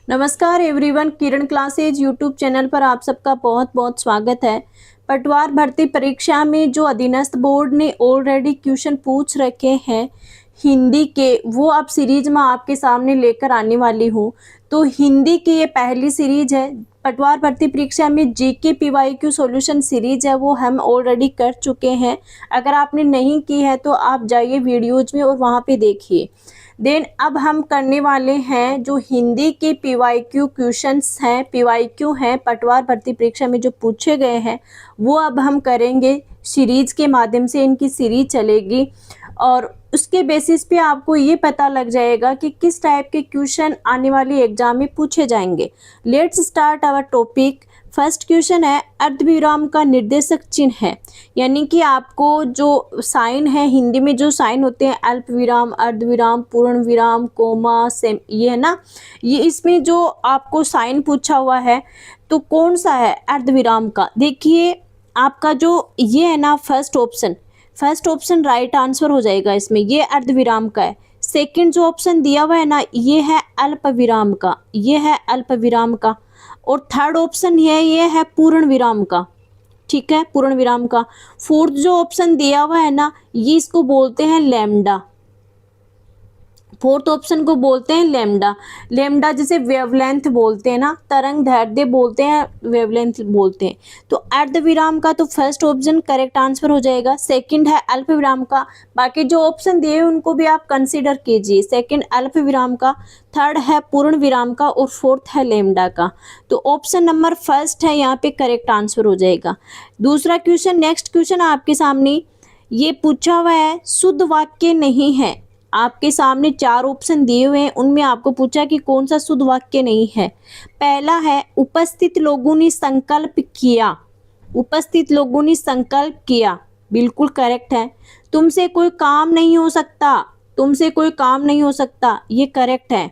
नमस्कार everyone, Kiran classes YouTube channel पर आप सबका बहुत बहुत स्वागत है। पटवार भर्ती परीक्षा में जो अधीनस्थ बोर्ड ने ऑलरेडी क्वेश्चन पूछ रखे हैं हिंदी के, वो अब सीरीज में आपके सामने लेकर आने वाली हूँ। तो हिंदी की ये पहली सीरीज है। पटवार भर्ती परीक्षा में जीके पीवाईक्यू सॉल्यूशन सीरीज है, वो हम ऑलरेडी कर चुके हैं। अगर आपने नहीं की है तो आप जाइए वीडियोज में और वहाँ पे देखिए। देन अब हम करने वाले हैं जो हिंदी के पीवाईक्यू क्वेश्चंस हैं, पीवाईक्यू हैं पटवार भर्ती परीक्षा में जो पूछे गए हैं, वो अब हम करेंगे सीरीज के माध्यम से। इनकी सीरीज चलेगी और उसके बेसिस पे आपको ये पता लग जाएगा कि किस टाइप के क्वेश्चन आने वाली एग्जाम में पूछे जाएंगे। Let's start our topic. First question है, अर्धविराम का निर्देशक चिन्ह है। यानी कि आपको जो साइन है, हिंदी में जो साइन होते हैं अल्प विराम, अर्धविराम, पूर्ण विराम, कोमा, सेम, ये है ना, ये इसमें जो आपको साइन पूछा हुआ है तो कौन सा है अर्धविराम का। देखिए आपका जो ये है ना फर्स्ट ऑप्शन राइट आंसर हो जाएगा इसमें, ये अर्धविराम का है। सेकंड जो ऑप्शन दिया हुआ है ना, ये है अल्प विराम का, ये है अल्प विराम का। और थर्ड ऑप्शन है ये है पूर्ण विराम का, ठीक है, पूर्ण विराम का। फोर्थ जो ऑप्शन दिया हुआ है ना, ये इसको बोलते हैं लैम्डा। फोर्थ ऑप्शन को बोलते हैं लैम्डा। लैम्डा जैसे वेवलेंथ बोलते हैं ना, तरंग दैर्ध्य बोलते हैं, वेवलेंथ बोलते हैं। तो अर्धविराम का तो फर्स्ट ऑप्शन करेक्ट आंसर हो जाएगा। सेकंड है अल्प विराम का। बाकी जो ऑप्शन दिए उनको भी आप कंसीडर कीजिए। सेकंड अल्प विराम का, थर्ड है पूर्ण विराम का और फोर्थ है लैम्डा का। तो ऑप्शन नंबर फर्स्ट है यहाँ पे करेक्ट आंसर हो जाएगा। दूसरा क्वेश्चन, नेक्स्ट क्वेश्चन आपके सामने ये पूछा हुआ है, शुद्ध वाक्य नहीं है। आपके सामने चार ऑप्शन दिए हुए हैं, उनमें आपको पूछा कि कौन सा शुद्ध वाक्य नहीं है। पहला है, उपस्थित लोगों ने संकल्प किया। उपस्थित लोगों ने संकल्प किया, बिल्कुल करेक्ट है। तुमसे कोई काम नहीं हो सकता, तुमसे कोई काम नहीं हो सकता, ये करेक्ट है।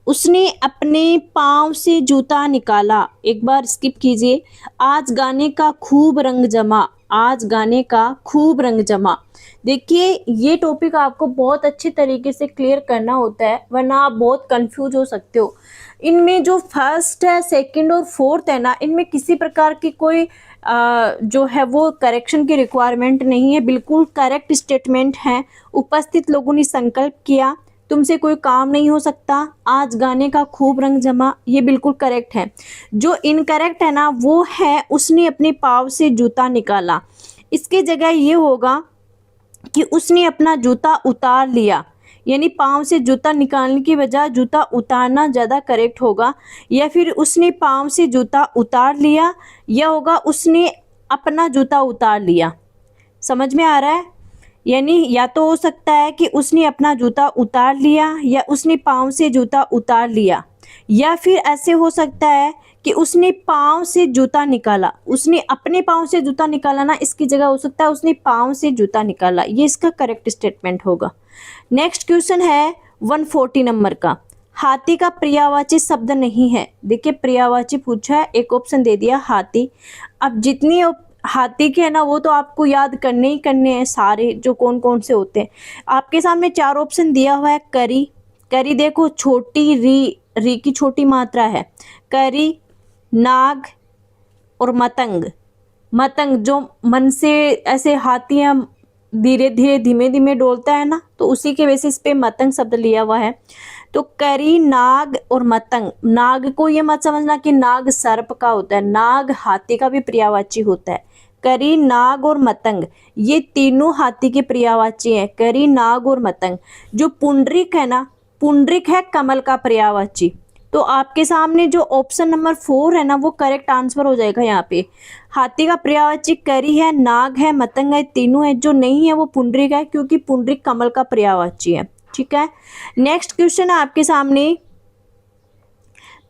उसने अपने पाँव से जूता निकाला, एक बार स्किप कीजिए। आज गाने का खूब रंग जमा, आज गाने का खूब रंग जमा। देखिए ये टॉपिक आपको बहुत अच्छी तरीके से क्लियर करना होता है, वरना आप बहुत कंफ्यूज हो सकते हो। इनमें जो फर्स्ट है, सेकंड और फोर्थ है ना, इनमें किसी प्रकार की कोई जो है वो करेक्शन की रिक्वायरमेंट नहीं है, बिल्कुल करेक्ट स्टेटमेंट है। उपस्थित लोगों ने संकल्प किया, तुमसे कोई काम नहीं हो सकता, आज गाने का खूब रंग जमा, ये बिल्कुल करेक्ट है। जो इनकरेक्ट है ना, वो है उसने अपने पाँव से जूता निकाला। इसकी जगह ये होगा कि उसने अपना जूता उतार लिया, यानी पाँव से जूता निकालने की बजाय जूता उतारना ज़्यादा करेक्ट होगा। या फिर उसने पाँव से जूता उतार लिया, या होगा उसने अपना जूता उतार लिया। समझ में आ रहा है? यानी या तो हो सकता है कि उसने अपना जूता उतार लिया या उसने पाँव से जूता उतार लिया, या फिर ऐसे हो सकता है कि उसने पाँव से जूता निकाला। उसने अपने पाँव से जूता निकाला ना, इसकी जगह हो सकता है उसने पाँव से जूता निकाला, ये इसका करेक्ट स्टेटमेंट होगा। नेक्स्ट क्वेश्चन है 140 नंबर का, हाथी का पर्यायवाची शब्द नहीं है। देखिए पर्यायवाची पूछा है, एक ऑप्शन दे दिया हाथी। अब जितनी हाथी के है ना, वो तो आपको याद करने ही करने हैं सारे, जो कौन कौन से होते हैं। आपके सामने चार ऑप्शन दिया हुआ है। करी, करी देखो छोटी री की छोटी मात्रा है। करी, नाग और मतंग। मतंग जो मन से ऐसे हाथियाँ धीरे धीरे धीमे धीमे डोलता है ना, तो उसी के बेसिस पे मतंग शब्द लिया हुआ है। तो करी, नाग और मतंग। नाग को ये मत समझना कि नाग सर्प का होता है, नाग हाथी का भी पर्यायवाची होता है। करी, नाग और मतंग, ये तीनों हाथी के पर्यायवाची हैं। करी, नाग और मतंग। जो पुंडरीक है ना, पुंडरीक है कमल का पर्यायवाची। तो आपके सामने जो ऑप्शन नंबर 4 है ना, वो करेक्ट आंसर हो जाएगा। यहाँ पे हाथी का पर्यायवाची करी है, नाग है, मतंग है, तीनों है। जो नहीं है वो पुंडरीक है, क्योंकि पुंडरीक कमल का पर्यायवाची है, ठीक है। नेक्स्ट क्वेश्चन है आपके सामने,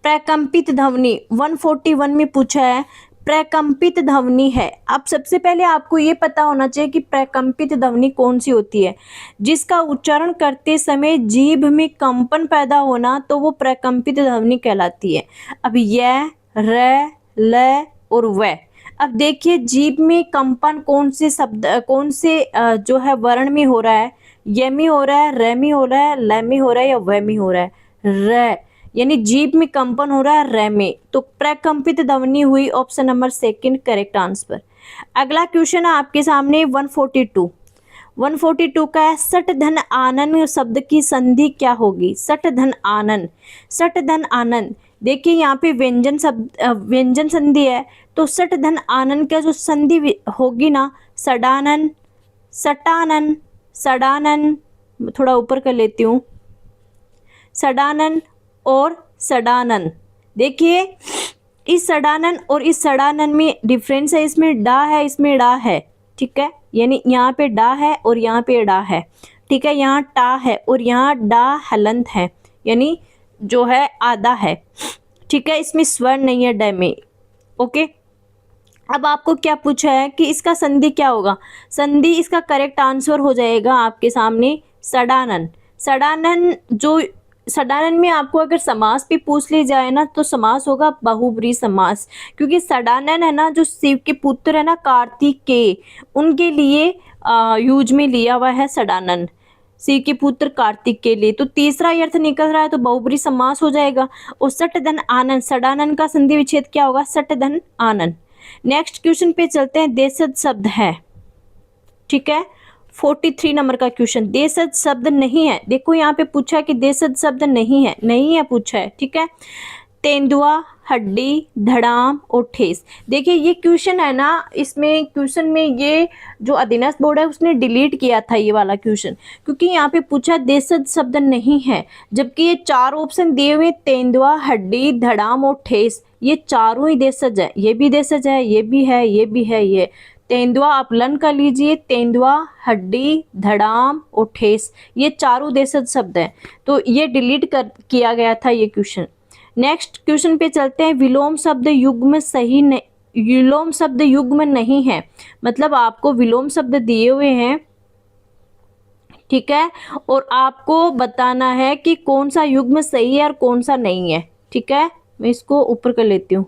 प्रकंपित ध्वनि 141 में पूछा है, प्रकंपित ध्वनि है। अब सबसे पहले आपको ये पता होना चाहिए कि प्रकंपित ध्वनि कौन सी होती है। जिसका उच्चारण करते समय जीभ में कंपन पैदा होना, तो वो प्रकंपित ध्वनि कहलाती है। अब य, र, ल और व। अब देखिए जीभ में कंपन कौन से शब्द, कौन से जो है वर्ण में हो रहा है। य में हो रहा है, र में हो रहा है, ल में हो रहा है या व में हो रहा है। र, यानी जीभ में कंपन हो रहा है र में, तो प्रकंपित ध्वनि हुई, option number second correct answer. अगला क्वेश्चन है आपके सामने 142 का है, सट धन आनन शब्द की संधि क्या होगी? सट धन आनन, सट धन आनन, देखिए यहाँ पे व्यंजन शब्द व्यंजन संधि है, तो सट धन आनन का जो संधि होगी ना, सडानन, सटानन, सडानन, थोड़ा ऊपर कर लेती हूँ, सडानन और सडानन। देखिए इस सडानन और इस सडानन में डिफरेंस है, इसमें डा है, इसमें डा है, ठीक है, यानी यहाँ पे डा है और यहाँ पे डा है, ठीक है, यहाँ टा है और यहाँ डा हलंत है, यानी जो है आधा है, ठीक है, इसमें स्वर नहीं है ड में। ओके, अब आपको क्या पूछा है कि इसका संधि क्या होगा? संधि इसका करेक्ट आंसर हो जाएगा आपके सामने सडानन। सडानन, जो सडानन में आपको अगर समास भी पूछ ली जाए ना, तो समास होगा बहुब्रीहि समास, क्योंकि सडानन है ना, जो शिव के पुत्र है ना कार्तिकेय, उनके लिए यूज में लिया हुआ है सडानन, शिव के पुत्र कार्तिक के लिए। तो तीसरा अर्थ निकल रहा है, तो बहुब्रीहि समास हो जाएगा। और सट धन आनन, सडानन का संधि विच्छेद क्या होगा? सट धन आनन। नेक्स्ट क्वेश्चन पे चलते हैं, देशज शब्द है, ठीक है, 43 नंबर का क्वेश्चन, देशज शब्द नहीं है। देखो यहाँ पे पूछा कि देशज शब्द नहीं है, नहीं है पूछा है, ठीक है। तेंदुआ, हड्डी, धड़ाम और ठेस। देखिए ये क्वेश्चन है ना, इसमें क्वेश्चन में ये जो अधीनस्थ बोर्ड है उसने डिलीट किया था ये वाला क्वेश्चन, क्योंकि यहाँ पे पूछा देशज शब्द नहीं है, जबकि ये चार ऑप्शन दिए हुए, तेंदुआ, हड्डी, धड़ाम और ठेस, ये चारों ही देशज है, ये भी देशज है, ये भी है, ये भी है। ये तेंदुआ आप लर्न कर लीजिए, तेंदुआ, हड्डी, धड़ाम और ठेस, ये चारों देशज शब्द हैं, तो ये डिलीट किया गया था ये क्वेश्चन। नेक्स्ट क्वेश्चन पे चलते हैं, विलोम शब्द युग्म सही नहीं, विलोम शब्द युग्म नहीं है, मतलब आपको विलोम शब्द दिए हुए हैं, ठीक है, और आपको बताना है कि कौन सा युग्म सही है और कौन सा नहीं है, ठीक है। मैं इसको ऊपर कर लेती हूँ।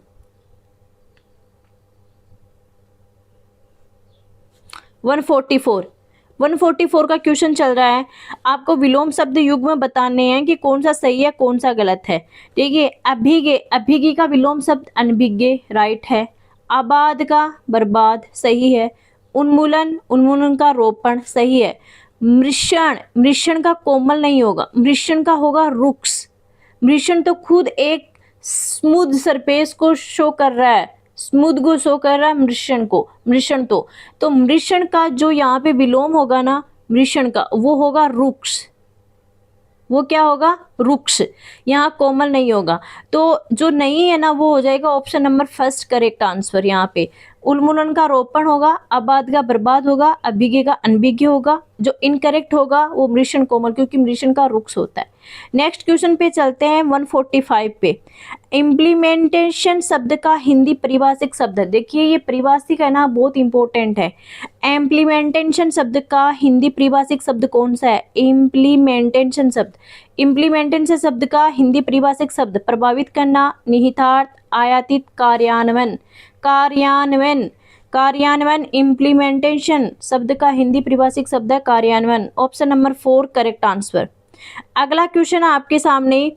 144 का क्वेश्चन चल रहा है, आपको विलोम शब्द युग्म बताने हैं कि कौन सा सही है कौन सा गलत है। देखिए अभिज्ञ, अभिज्ञ का विलोम शब्द अनभिज्ञ राइट है, आबाद का बर्बाद सही है, उन्मूलन, उन्मूलन का रोपण सही है, मृषण, मृषण का कोमल नहीं होगा, मृषण का होगा रुक्ष, मृषण तो खुद एक स्मूथ सरफेस को शो कर रहा है, स्मूथ को शो कर रहा है मृषण को, मृषण तो मृषण का जो यहाँ पे विलोम होगा ना, मृषण का वो होगा रुक्ष, वो क्या होगा? रुक्ष, यहाँ कोमल नहीं होगा, तो जो नहीं है ना वो हो जाएगा option number first correct answer. यहाँ पे उन्मूलन का रोपण होगा, आबाद का बर्बाद होगा, अभिज्ञ का अनभिज्ञ होगा, जो इनकरेक्ट होगा वो मृषण कोमल, क्योंकि मृषण का रुक्ष होता है। नेक्स्ट क्वेश्चन पे चलते हैं 145 पे, इम्प्लीमेंटेशन शब्द का हिंदी परिभाषिक शब्द। देखिए ये परिभाषिक है ना, बहुत इंपॉर्टेंट है। इम्प्लीमेंटेशन शब्द का हिंदी परिभाषिक शब्द कौन सा है? इम्प्लीमेंटेशन शब्द, इम्प्लीमेंटेशन शब्द का हिंदी परिभाषिक शब्द, प्रभावित करना, निहितार्थ, आयातित, कार्यान्वयन, कार्यान्वयन, कार्यान्वयन, इम्प्लीमेंटेशन शब्द का हिंदी परिभाषिक शब्द है कार्यान्वयन, ऑप्शन नंबर 4 करेक्ट आंसर। अगला क्वेश्चन है आपके सामने,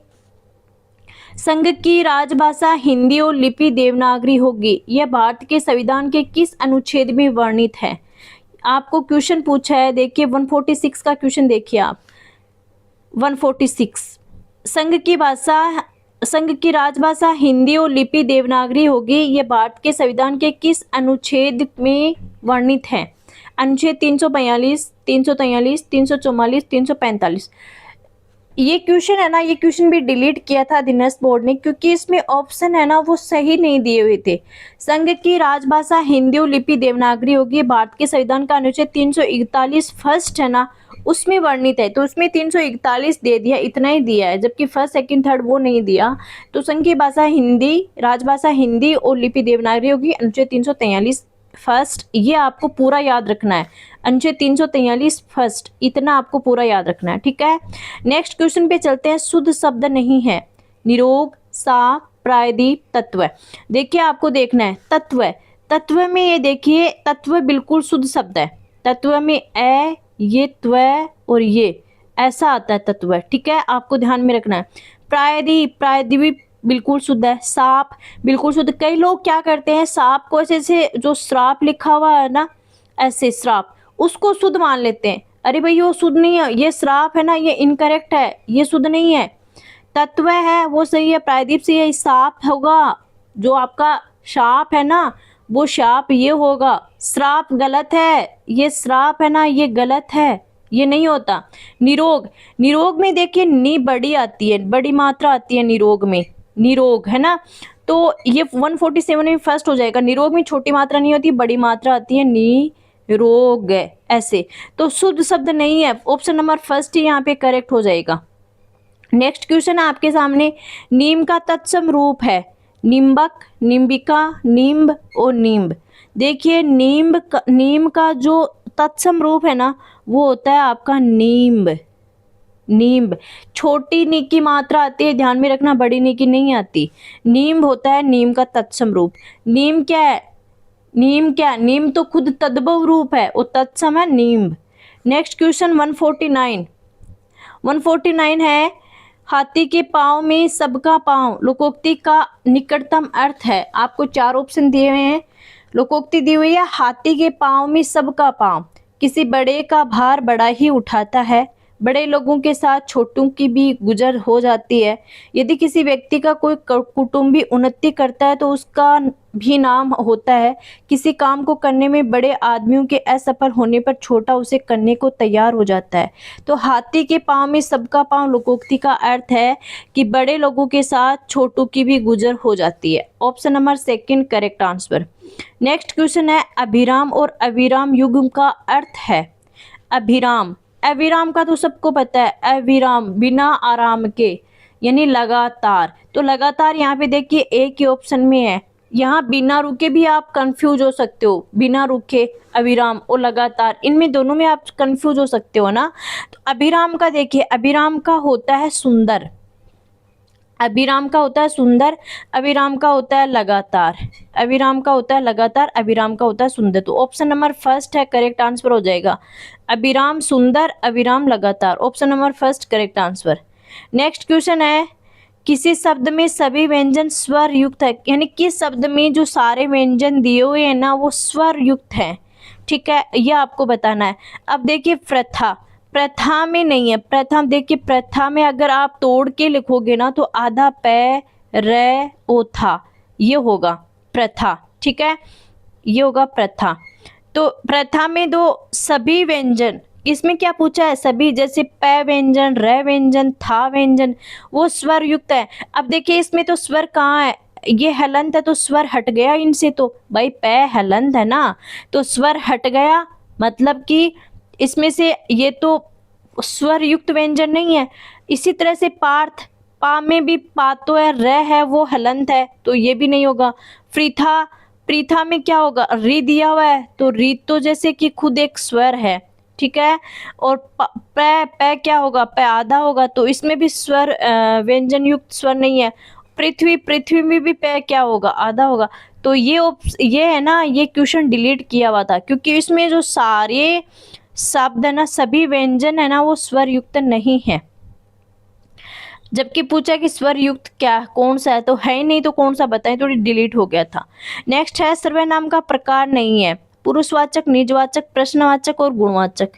संघ की राजभाषा हिंदी और लिपि देवनागरी होगी, यह भारत के संविधान के किस अनुच्छेद में वर्णित है? आपको क्वेश्चन पूछा है, देखिए 146 का क्वेश्चन देखिए आप, 146, संघ की राजभाषा हिंदी और लिपि देवनागरी होगी, यह भारत के संविधान के किस अनुच्छेद में वर्णित है? अनुच्छेद 342, 343, 344, 345। ये क्वेश्चन है ना, ये क्वेश्चन भी डिलीट किया था अधीनस्थ बोर्ड ने, क्योंकि इसमें ऑप्शन है ना वो सही नहीं दिए हुए थे। संघ की राजभाषा हिंदी और लिपि देवनागरी होगी, भारत के संविधान का अनुच्छेद 341 फर्स्ट है ना उसमें वर्णित है, तो उसमें 341 दे दिया, इतना ही दिया है, जबकि फर्स्ट सेकंड थर्ड वो नहीं दिया। तो संघ की भाषा हिंदी, राजभाषा हिंदी और लिपि देवनागरी होगी, अनुच्छेद 343 फर्स्ट, ये आपको पूरा याद रखना है, अनुच्छेद 343 फर्स्ट, इतना आपको पूरा याद रखना है, ठीक है। नेक्स्ट क्वेश्चन पे चलते हैं, शुद्ध शब्द नहीं है, निरोग, साफ, प्रायदीप, तत्व। देखिए आपको देखना है तत्व, तत्व में ये देखिए तत्व बिल्कुल शुद्ध शब्द है, तत्व में ये त्व और ये ऐसा आता है तत्व, ठीक है, आपको ध्यान में रखना है। प्रायद्वीप, प्रायद्वीप बिल्कुल शुद्ध है। सांप बिल्कुल शुद्ध। कई लोग क्या करते हैं, सांप को ऐसे ऐसे जो श्राप लिखा हुआ है ना, ऐसे श्राप, उसको शुद्ध मान लेते हैं। अरे भाई वो शुद्ध नहीं है, ये श्राप है ना, ये इनकरेक्ट है, ये शुद्ध नहीं है। तत्व है वो सही है, प्रायद्वीप से ये सांप होगा, जो आपका शाप है ना वो शाप ये होगा। श्राप गलत है, ये श्राप है ना ये गलत है, ये नहीं होता। निरोग, निरोग में देखिए नी बड़ी आती है, बड़ी मात्रा आती है निरोग में, निरोग है ना, तो ये 147 में फर्स्ट हो जाएगा। निरोग में छोटी मात्रा नहीं होती, बड़ी मात्रा आती है, निरोग ऐसे। तो शुद्ध शब्द नहीं है, ऑप्शन नंबर फर्स्ट ही यहाँ पे करेक्ट हो जाएगा। नेक्स्ट क्वेश्चन है आपके सामने, नीम का तत्सम रूप है निम्बक, निम्बिका, नींब और नींब। देखिए नीम का जो तत्सम रूप है ना वो होता है आपका नींब, नींब। छोटी नी की मात्रा आती है, ध्यान में रखना, बड़ी नी की नहीं आती। नींब होता है नीम का तत्सम रूप। नीम क्या है, नीम क्या, नीम तो खुद तद्भव रूप है, वो तत्सम है नींब। नेक्स्ट क्वेश्चन 149 है, हाथी के पाँव में सबका पाँव लोकोक्ति का निकटतम अर्थ है। आपको 4 ऑप्शन दिए हुए हैं, लोकोक्ति दी हुई है हाथी के पाँव में सबका पाँव, किसी बड़े का भार बड़ा ही उठाता है, बड़े लोगों के साथ छोटों की भी गुजर हो जाती है, यदि किसी व्यक्ति का कोई कुटुंबी उन्नति करता है तो उसका भी नाम होता है, किसी काम को करने में बड़े आदमियों के असफल होने पर छोटा उसे करने को तैयार हो जाता है। तो हाथी के पाँव में सबका पाँव लोकोक्ति का अर्थ है कि बड़े लोगों के साथ छोटों की भी गुजर हो जाती है। Option number second correct answer. Next question है, अभिराम और अविराम युग्म का अर्थ है। अभिराम, अविराम का तो सबको पता है, अविराम बिना आराम के यानी लगातार। तो लगातार यहाँ पे देखिए एक ही ऑप्शन में है, यहाँ बिना रुके भी आप कंफ्यूज हो सकते हो, बिना रुके अविराम और लगातार, इनमें दोनों में आप कंफ्यूज हो सकते हो ना। तो अभिराम का देखिए, अभिराम का होता है सुंदर, अभिराम का होता है सुंदर, अभिराम का होता है लगातार, अभिराम का होता है लगातार, अभिराम का होता है सुंदर। तो ऑप्शन नंबर फर्स्ट है करेक्ट आंसर हो जाएगा। अभिराम सुंदर, अभिराम लगातार, option number first correct answer. Next question है, किसी शब्द में सभी व्यंजन स्वर युक्त है, यानी किस शब्द में जो सारे व्यंजन दिए हुए हैं ना वो स्वर युक्त हैं। ठीक है, यह आपको बताना है। अब देखिए प्रथा, प्रथा में नहीं है, प्रथा देखिए, प्रथा में अगर आप तोड़ के लिखोगे ना तो आधा पै रे ओ था, ये होगा प्रथा। ठीक है, ये होगा प्रथा। तो प्रथा में दो सभी व्यंजन, इसमें क्या पूछा है, सभी, जैसे पै व्यंजन, रे व्यंजन, था व्यंजन, वो स्वर युक्त है। अब देखिए इसमें तो स्वर कहाँ है, ये हलंत है तो स्वर हट गया इनसे, तो भाई पै हलंत है ना, तो स्वर हट गया, मतलब कि इसमें से ये तो स्वर युक्त व्यंजन नहीं है। इसी तरह से पार्थ, पा में भी पा तो है, र है वो हलंत है, तो ये भी नहीं होगा। प्रीथा, प्रीथा में क्या होगा, री दिया हुआ है, तो री तो जैसे कि खुद एक स्वर है। ठीक है, और पै, पै क्या होगा, पै आधा होगा, तो इसमें भी स्वर व्यंजन युक्त स्वर नहीं है। पृथ्वी, पृथ्वी में भी पै क्या होगा, आधा होगा। तो ये है ना, ये क्वेश्चन डिलीट किया हुआ था, क्योंकि इसमें जो सारे शब्द है ना, सभी व्यंजन है ना वो स्वर युक्त नहीं है। जबकि पूछा कि स्वर युक्त क्या कौन सा है, तो है ही नहीं, तो कौन सा बताएं, तो डिलीट हो गया था। नेक्स्ट है, सर्वनाम का प्रकार नहीं है, पुरुषवाचक, निजवाचक, प्रश्नवाचक और गुणवाचक।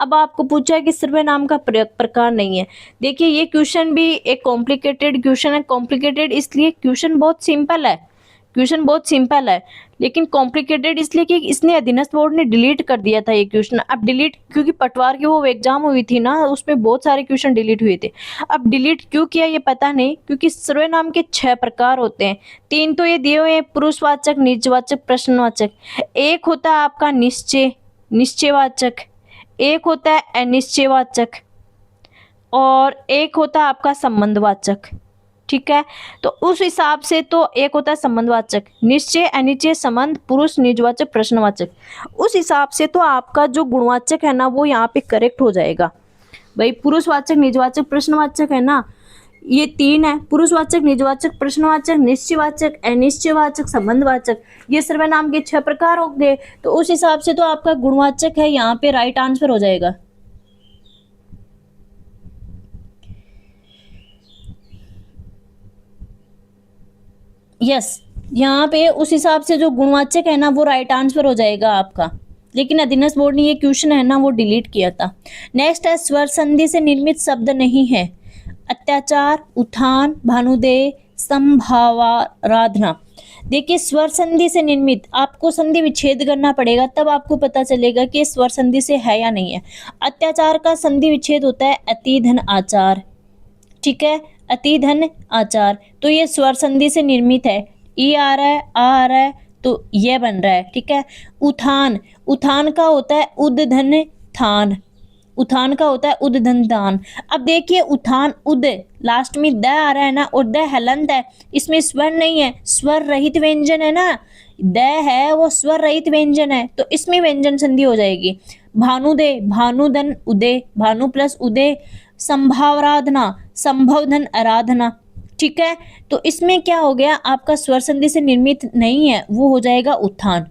अब आपको पूछा है कि सर्वनाम का प्रकार नहीं है। देखिए ये क्वेश्चन भी एक कॉम्प्लिकेटेड क्वेश्चन है। कॉम्प्लिकेटेड इसलिए, क्वेश्चन बहुत सिंपल है, क्वेश्चन बहुत सिंपल है, लेकिन कॉम्प्लिकेटेड इसलिए कि इसने अधीनस्थ बोर्ड ने डिलीट कर दिया था ये क्वेश्चन। अब डिलीट, क्योंकि पटवार की वो एग्जाम हुई थी ना, उसमें बहुत सारे क्वेश्चन डिलीट हुए थे। अब डिलीट क्यों किया ये पता नहीं, क्योंकि सर्वनाम के 6 प्रकार होते हैं। 3 तो ये दिए हुए हैं, पुरुषवाचक, निजवाचक, प्रश्नवाचक। एक होता है आपका निश्चय, निश्चयवाचक, एक होता है अनिश्चयवाचक, और एक होता है आपका संबंधवाचक। ठीक है, तो उस हिसाब से तो एक होता है संबंधवाचक, निश्चय, अनिश्चय, संबंध, पुरुष, निजवाचक, प्रश्नवाचक। उस हिसाब से तो आपका जो गुणवाचक है ना वो यहाँ पे करेक्ट हो जाएगा। भाई पुरुषवाचक, निजवाचक, प्रश्नवाचक है ना, ये 3 है, पुरुषवाचक, निजवाचक, प्रश्नवाचक, निश्चयवाचक, अनिश्चयवाचक, संबंधवाचक। ये सर्वनाम के 6 प्रकार हो गए, तो उस हिसाब से तो आपका गुणवाचक है यहाँ पे राइट आंसर हो जाएगा। यस, यहाँ पे उस हिसाब से जो गुणवाचक है ना वो राइट आंसर हो जाएगा आपका, लेकिन अधीनस्थ बोर्ड ने ये क्वेश्चन है ना वो डिलीट किया था। नेक्स्ट है स्वर संधि से निर्मित शब्द नहीं है। अत्याचार, उत्थान, भानुदेय, संभावाराधना। देखिए स्वर संधि से निर्मित, आपको संधि विच्छेद करना पड़ेगा तब आपको पता चलेगा कि स्वर संधि से है या नहीं है। अत्याचार का संधि विच्छेद होता है अति धन आचार, ठीक है, अति धन आचार, तो ये स्वर संधि से निर्मित है। ई आ रहा है, आ रहा है, तो ये बन रहा है, ठीक है। उत्थान, उत्थान का होता है उद धन थान, उत्थान का होता है उद धन दान। अब देखिए उत्थान उद, लास्ट में द आ रहा है ना, और द हलंत है, इसमें स्वर नहीं है, स्वर रहित व्यंजन है ना, द है वो स्वर रहित व्यंजन है, तो इसमें व्यंजन संधि हो जाएगी। भानुदे, भानुधन उदय, भानु प्लस उदय। संभावराधना, संभव धन आराधना, ठीक है, तो इसमें क्या हो गया आपका स्वर संधि से निर्मित नहीं है, वो हो जाएगा उत्थान।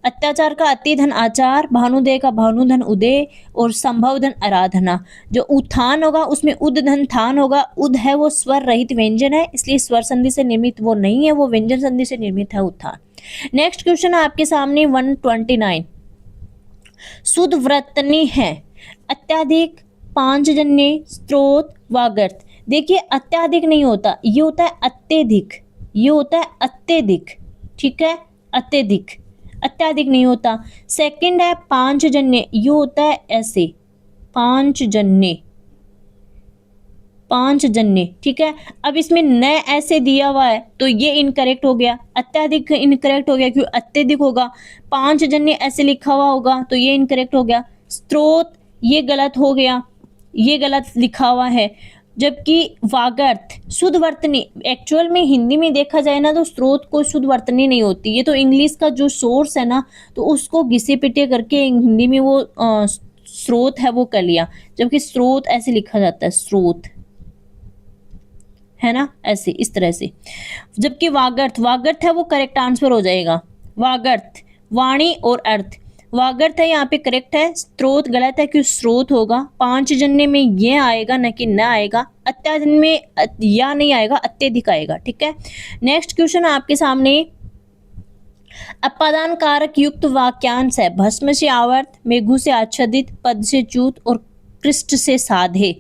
अत्याचार का अति धन आचार, भानुदय का भानुधन उदय, और संभव धन आराधना। जो उत्थान होगा उसमें उद धन थान होगा, उद है वो स्वर रहित व्यंजन है, इसलिए स्वर संधि से निर्मित वो नहीं है, वो व्यंजन संधि से निर्मित है उत्थान। नेक्स्ट क्वेश्चन है आपके सामने 129। शुद्ध वर्तनी है अत्याधिक, पांचजन्य, स्त्रोत, वागर्थ। देखिए अत्याधिक नहीं होता, ये होता है अत्यधिक, ये होता है अत्यधिक, ठीक है, अत्यधिक, अत्याधिक नहीं होता। सेकंड है पांचजन्य, ये होता है ऐसे, पांचजन्य, पांचजन्य, ठीक है। अब इसमें न ऐसे दिया हुआ है तो ये इनकरेक्ट हो गया, अत्याधिक इनकरेक्ट हो गया क्योंकि अत्यधिक होगा। पांचजन्य ऐसे लिखा हुआ होगा तो ये इनकरेक्ट हो गया। स्त्रोत ये गलत हो गया, ये गलत लिखा हुआ है। जबकि वागर्थ शुद्ध वर्तनी, एक्चुअल में हिंदी में देखा जाए ना तो स्रोत को शुद्ध वर्तनी नहीं होती, ये तो इंग्लिश का जो सोर्स है ना तो उसको घिसे पिटे करके हिंदी में वो स्रोत है वो कर लिया, जबकि स्रोत ऐसे लिखा जाता है, स्रोत है ना ऐसे, इस तरह से। जबकि वागर्थ, वागर्थ है वो करेक्ट आंसर हो जाएगा। वागर्थ वाणी और अर्थ, वागर्थ है यहाँ पे करेक्ट है, स्त्रोत गलत है क्योंकि स्रोत होगा। पांचजन्य में ये आएगा न कि न आएगा, अत्याजन्य में या नहीं आएगा, अत्यधिक आएगा, ठीक है। नेक्स्ट क्वेश्चन आपके सामने अपादान कारक युक्त वाक्यांश है। भस्म से आवर्त, मेघु से आच्छादित, पद से च्युत और पृष्ठ से साधे।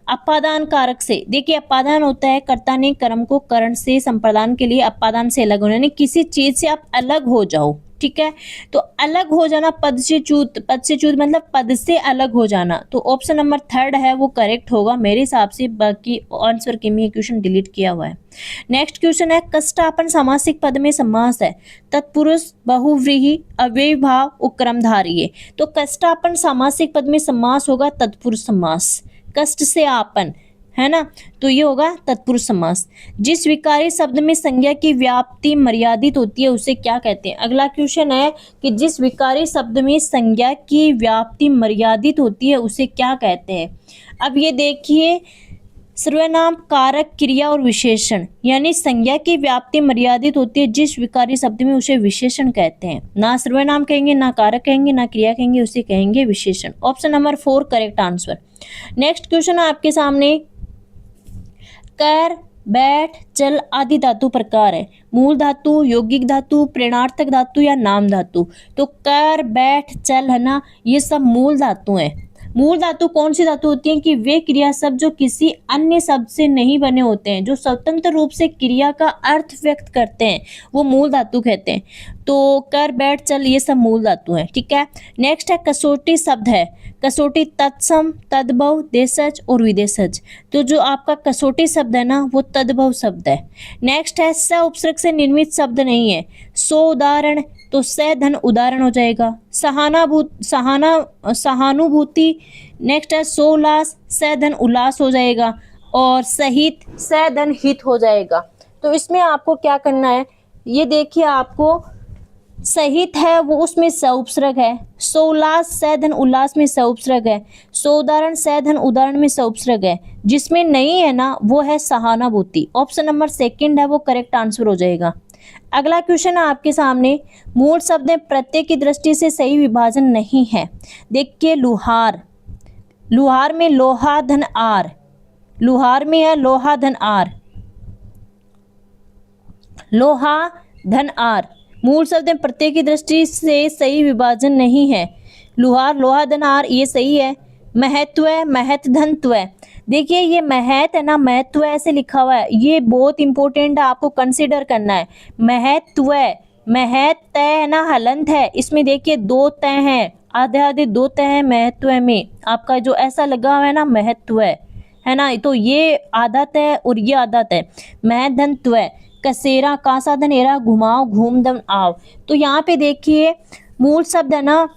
अपादान कारक से, देखिए अपादान होता है कर्ता ने कर्म को करण से संप्रदान के लिए अपादान से अलग होना, यानी किसी चीज से आप अलग हो जाओ, ठीक है। तो अलग हो जाना, पद से च्युत, पद से च्युत मतलब पद से अलग हो जाना, तो ऑप्शन नंबर 3 है वो करेक्ट होगा मेरे हिसाब से, बाकी आंसर के में क्वेश्चन डिलीट किया हुआ है। नेक्स्ट क्वेश्चन है कष्टापन समासिक पद में समास है, तत्पुरुष, बहुव्रीहि, अव्ययीभाव, उपक्रमधारय। तो कष्टापन समासिक पद में समास होगा तत्पुरुष समास, कष्ट से आपन है ना, तो ये होगा तत्पुरुष समास। जिस विकारी शब्द में संज्ञा की व्याप्ति मर्यादित होती है उसे क्या कहते हैं। अगला क्वेश्चन है कि जिस विकारी शब्द में संज्ञा की व्याप्ति मर्यादित होती है उसे क्या कहते हैं। अब ये देखिए सर्वनाम, कारक, क्रिया और विशेषण, यानी संज्ञा की व्याप्ति मर्यादित होती है जिस विकारी शब्द में उसे विशेषण कहते हैं। ना सर्वनाम कहेंगे, ना कारक कहेंगे, ना क्रिया कहेंगे, उसे कहेंगे विशेषण। Option number 4 correct answer. Next question आपके सामने कर, बैठ, चल आदि धातु प्रकार है। मूल धातु, यौगिक धातु, प्रेरणार्थक धातु या नाम धातु। तो कर, बैठ, चल है ना, ये सब मूल धातु हैं। मूल धातु कौन सी धातु होती है कि वे क्रिया शब्द जो किसी अन्य शब्द से नहीं बने होते हैं, जो स्वतंत्र रूप से क्रिया का अर्थ व्यक्त करते हैं, वो मूल धातु कहते हैं। तो कर, बैठ, चल ये सब मूल धातु हैं, ठीक है। नेक्स्ट है कसौटी शब्द है। कसौटी तत्सम, तद्भव, देशज और विदेशज। तो जो आपका कसौटी शब्द है ना वो तद्भव शब्द है। नेक्स्ट है स उपसर्ग से निर्मित शब्द नहीं है। सो उदाहरण, तो स धन उदाहरण हो जाएगा। सहानुभूति, नेक्स्ट है सोल्लास, स धन उल्लास हो जाएगा। और सहित, स धन हित हो जाएगा। तो इसमें आपको क्या करना है, ये देखिए आपको सहित है वो उसमें स उपसर्ग है, सोल्लास स धन उल्लास में स उपसर्ग है, सोदाहरण स धन उदाहरण में स उपसर्ग है। जिसमें नहीं है ना वो है सहानुभूति। ऑप्शन नंबर 2 है वो करेक्ट आंसर हो जाएगा। अगला क्वेश्चन है आपके सामने, मूल शब्द प्रत्यय की दृष्टि से सही विभाजन नहीं है। देखिए लुहार, लुहार में लोहा धन आर, लुहार में है लोहा धन आर। लोहा धन आर, मूल शब्द में प्रत्यय की दृष्टि से सही विभाजन नहीं है। लुहार लोहा धन आर ये सही है। महत्व महत धन त्व, देखिए ये महत है ना, महत्व ऐसे लिखा हुआ है, ये बहुत इंपॉर्टेंट है, आपको कंसीडर करना है। महत्व महत तय है ना, हलंत है, इसमें देखिए दो तय हैं, आधे आधे दो तय हैं महत्व में, आपका जो ऐसा लगा हुआ है ना महत्व है ना, तो ये आधा तय और ये आधा तय। महत धन त्व, कसेरा कासा धन एरा, घुमाओ घूम धन आव। तो यहाँ पे देखिए मूल शब्द है ना,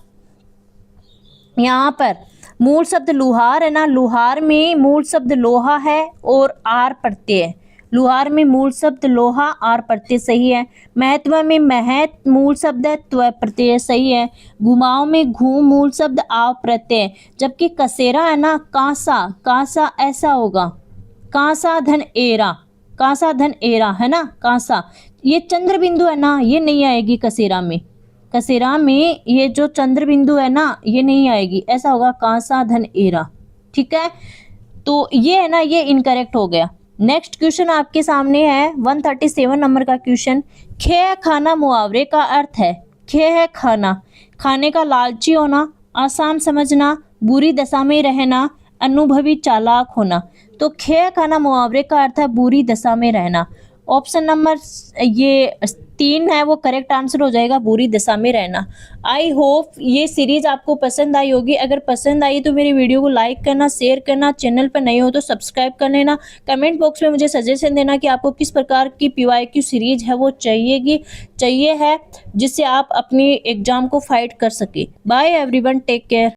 यहाँ पर मूल शब्द लुहार है ना, लुहार में मूल शब्द लोहा है और आर प्रत्यय है। लुहार में मूल शब्द लोहा आर प्रत्यय सही है। महत्व में महत मूल शब्द है, त्व प्रत्यय सही है। घुमाओ में घूम मूल शब्द आव प्रत्यय, जबकि कसेरा है ना, कांसा कांसा ऐसा होगा, कांसा धन एरा, कांसा धन एरा है ना, कांसा ये चंद्र बिंदु है ना, ये नहीं आएगी कसेरा में, कसेरा में ये जो चंद्र बिंदु है ना ये नहीं आएगी, ऐसा होगा कांसा धन एरा। ठीक है, तो ये है ना, ये इनकरेक्ट हो गया। नेक्स्ट क्वेश्चन आपके सामने है 137 नंबर का क्वेश्चन। खे खाना मुहावरे का अर्थ है। खे है खाना, खाने का लालची होना, आसान समझना, बुरी दशा में रहना, अनुभवी चालाक होना। तो खे खाना मुहावरे का अर्थ है बुरी दशा में रहना। ऑप्शन नंबर ये 3 है वो करेक्ट आंसर हो जाएगा, बुरी दशा में रहना। आई होप ये सीरीज आपको पसंद आई होगी। अगर पसंद आई तो मेरी वीडियो को लाइक करना, शेयर करना, चैनल पर नए हो तो सब्सक्राइब कर लेना। कमेंट बॉक्स में मुझे सजेशन देना कि आपको किस प्रकार की PYQ सीरीज है वो चाहिए है, जिससे आप अपनी एग्जाम को फाइट कर सके। Bye everyone, take care.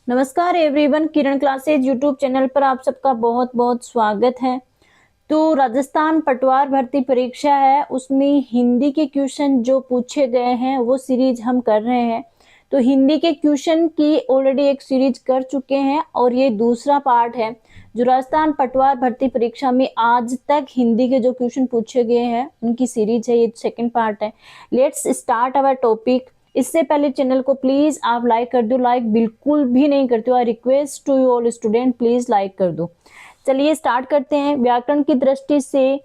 नमस्कार everyone, Kiran classes YouTube channel पर आप सबका बहुत बहुत स्वागत है। तो राजस्थान पटवार भर्ती परीक्षा है, उसमें हिंदी के क्वेश्चन जो पूछे गए हैं वो सीरीज हम कर रहे हैं। तो हिंदी के क्वेश्चन की ऑलरेडी एक सीरीज कर चुके हैं और ये दूसरा पार्ट है। जो राजस्थान पटवार भर्ती परीक्षा में आज तक हिंदी के जो क्वेश्चन पूछे गए हैं उनकी सीरीज है, ये सेकेंड पार्ट है। Let's start our topic. इससे पहले चैनल को प्लीज आप लाइक कर दो, लाइक बिल्कुल भी नहीं करते हो, I request to you all student please like कर दो। चलिए स्टार्ट करते हैं। व्याकरण की दृष्टि से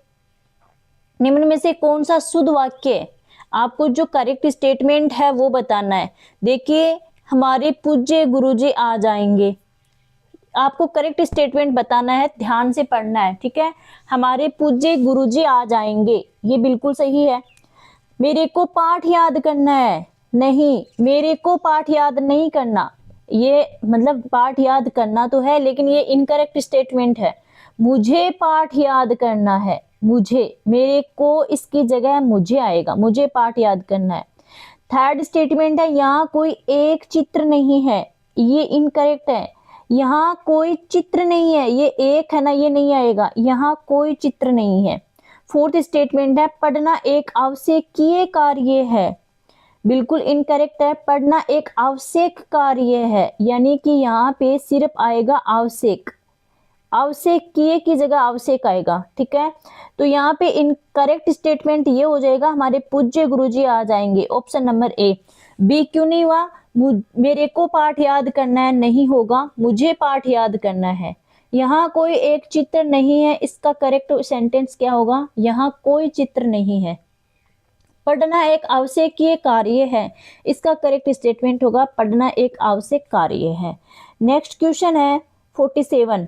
निम्न में से कौन सा शुद्ध वाक्य है, आपको जो करेक्ट स्टेटमेंट है वो बताना है। देखिए हमारे पूज्य गुरुजी आ जाएंगे, आपको करेक्ट स्टेटमेंट बताना है, ध्यान से पढ़ना है, ठीक है। हमारे पूज्य गुरुजी आ जाएंगे, ये बिल्कुल सही है। मेरे को पाठ याद करना है, नहीं, मेरे को पाठ याद नहीं करना, ये मतलब पाठ याद करना तो है लेकिन ये इनकरेक्ट स्टेटमेंट है। मुझे पाठ याद करना है, मुझे, मेरे को इसकी जगह मुझे आएगा, मुझे पाठ याद करना है। थर्ड स्टेटमेंट है, यहाँ कोई एक चित्र नहीं है, ये इनकरेक्ट है। यहाँ कोई चित्र नहीं है, ये एक है ना, ये नहीं आएगा, यहाँ कोई चित्र नहीं है। फोर्थ स्टेटमेंट है, पढ़ना एक आवश्यकीय कार्य है, बिल्कुल इनकरेक्ट है। पढ़ना एक आवश्यक कार्य है, यानी कि यहाँ पे सिर्फ आएगा आवश्यक, आवश्यकीय की जगह आवश्यक आएगा, ठीक है। तो यहाँ पे इनकरेक्ट स्टेटमेंट ये हो जाएगा, हमारे पूज्य गुरुजी आ जाएंगे, ऑप्शन नंबर ए। बी क्यों नहीं हुआ, मेरे को पाठ याद करना है, नहीं होगा, मुझे पाठ याद करना है। यहाँ कोई एक चित्र नहीं है, इसका करेक्ट सेंटेंस क्या होगा, यहाँ कोई चित्र नहीं है। पढ़ना एक आवश्यकीय कार्य है, इसका करेक्ट स्टेटमेंट होगा पढ़ना एक आवश्यक कार्य है। नेक्स्ट क्वेश्चन है 47,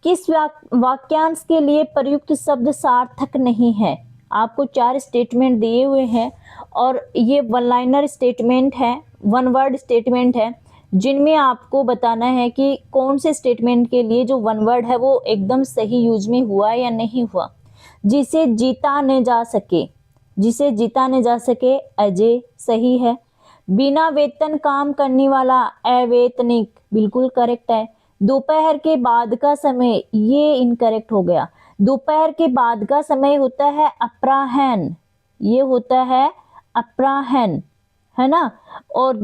किस वाक्यांश के लिए प्रयुक्त शब्द सार्थक नहीं है। आपको 4 स्टेटमेंट दिए हुए हैं और ये वन लाइनर स्टेटमेंट है, वन वर्ड स्टेटमेंट है, जिनमें आपको बताना है कि कौन से स्टेटमेंट के लिए जो वन वर्ड है वो एकदम सही यूज में हुआ या नहीं हुआ। जिसे जीता न जा सके, जिसे जीता न जा सके, अजय सही है। बिना वेतन काम करने वाला, अवेतनिक, बिल्कुल करेक्ट है। दोपहर के बाद का समय, ये इनकरेक्ट हो गया। दोपहर के बाद का समय होता है अपराह्न, ये होता है अपराह्न, है ना। और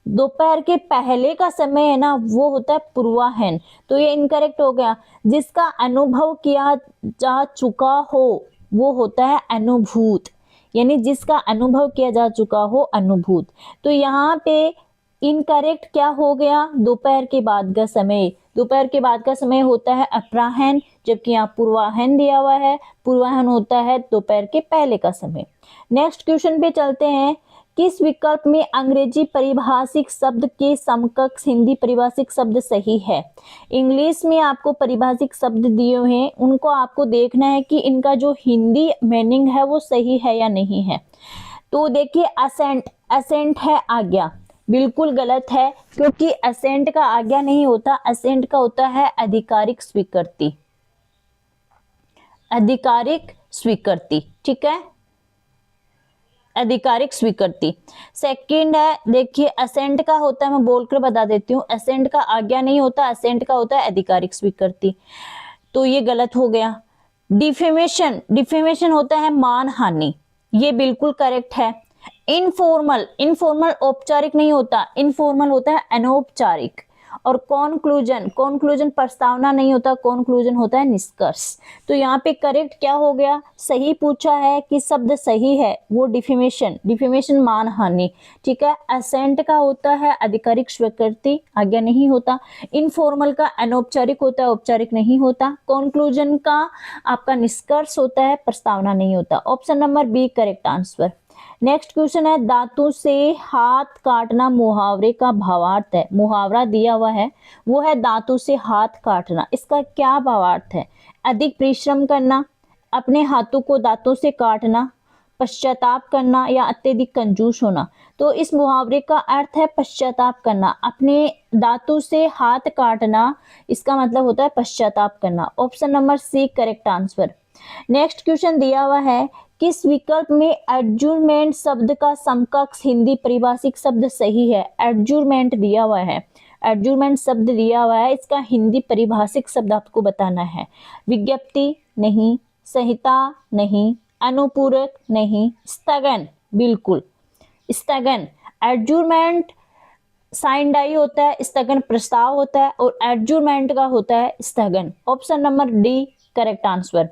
दोपहर के पहले का समय है ना वो होता है पूर्वाह्न, तो ये इनकरेक्ट हो गया। जिसका अनुभव किया जा चुका हो वो होता है अनुभूत, यानी जिसका अनुभव किया जा चुका हो, अनुभूत। तो यहाँ पे इनकरेक्ट क्या हो गया, दोपहर के बाद का समय। दोपहर के बाद का समय होता है अपराह्न, जबकि यहाँ पूर्वाह्न दिया हुआ है। पूर्वाह्न होता है दोपहर के पहले का समय। नेक्स्ट क्वेश्चन पे चलते हैं। किस विकल्प में अंग्रेजी परिभाषिक शब्द के समकक्ष हिंदी परिभाषिक शब्द सही है? इंग्लिश में आपको परिभाषिक शब्द दिए हुए हैं, उनको आपको देखना है कि इनका जो हिंदी मीनिंग है वो सही है या नहीं है। तो देखिए असेंट, असेंट है आज्ञा, बिल्कुल गलत है, क्योंकि असेंट का आज्ञा नहीं होता, असेंट का होता है आधिकारिक स्वीकृति। आधिकारिक स्वीकृति, ठीक है, आधिकारिक स्वीकृति। सेकंड है, देखिए असेंट का होता है, मैं बोलकर बता देती हूँ, असेंट का आज्ञा नहीं होता, असेंट का होता है आधिकारिक स्वीकृति। तो ये गलत हो गया। डिफेमेशन, डिफेमेशन होता है मानहानि, ये बिल्कुल करेक्ट है। इनफॉर्मल, इनफॉर्मल औपचारिक नहीं होता, इनफॉर्मल होता है अनौपचारिक। और कॉन्क्लूजन, कॉन्क्लूजन प्रस्तावना नहीं होता, कॉन्क्लूजन होता है निष्कर्ष। तो यहाँ पे करेक्ट क्या हो गया, सही पूछा है कि शब्द सही है वो डिफेमेशन, डिफेमेशन मानहानि, ठीक है। असेंट का होता है आधिकारिक स्वीकृति, आज्ञा नहीं होता। इनफॉर्मल का अनौपचारिक होता है, औपचारिक नहीं होता। कॉन्क्लूजन का आपका निष्कर्ष होता है, प्रस्तावना नहीं होता। Option number B correct answer. Next question है, दांतों से हाथ काटना मुहावरे का भावार्थ है। मुहावरा दिया हुआ है, वो है दांतों से हाथ काटना, इसका क्या भावार्थ है? अधिक परिश्रम करना, अपने हाथों को दांतों से काटना, पश्चाताप करना या अत्यधिक कंजूस होना। तो इस मुहावरे का अर्थ है पश्चाताप करना, अपने दांतों से हाथ काटना, इसका मतलब होता है पश्चाताप करना। Option number C correct answer. Next question दिया हुआ है, किस विकल्प में एडजूरमेंट शब्द का समकक्ष हिंदी परिभाषिक शब्द सही है? एडजूरमेंट दिया हुआ है, एडजूरमेंट शब्द दिया हुआ है, इसका हिंदी परिभाषिक शब्द आपको बताना है। विज्ञप्ति नहीं, संहिता नहीं, अनुपूरक नहीं, स्थगन, बिल्कुल स्थगन। एडजूरमेंट साइन डाई होता है, स्थगन प्रस्ताव होता है, और एडजूरमेंट का होता है स्थगन। Option number D correct answer.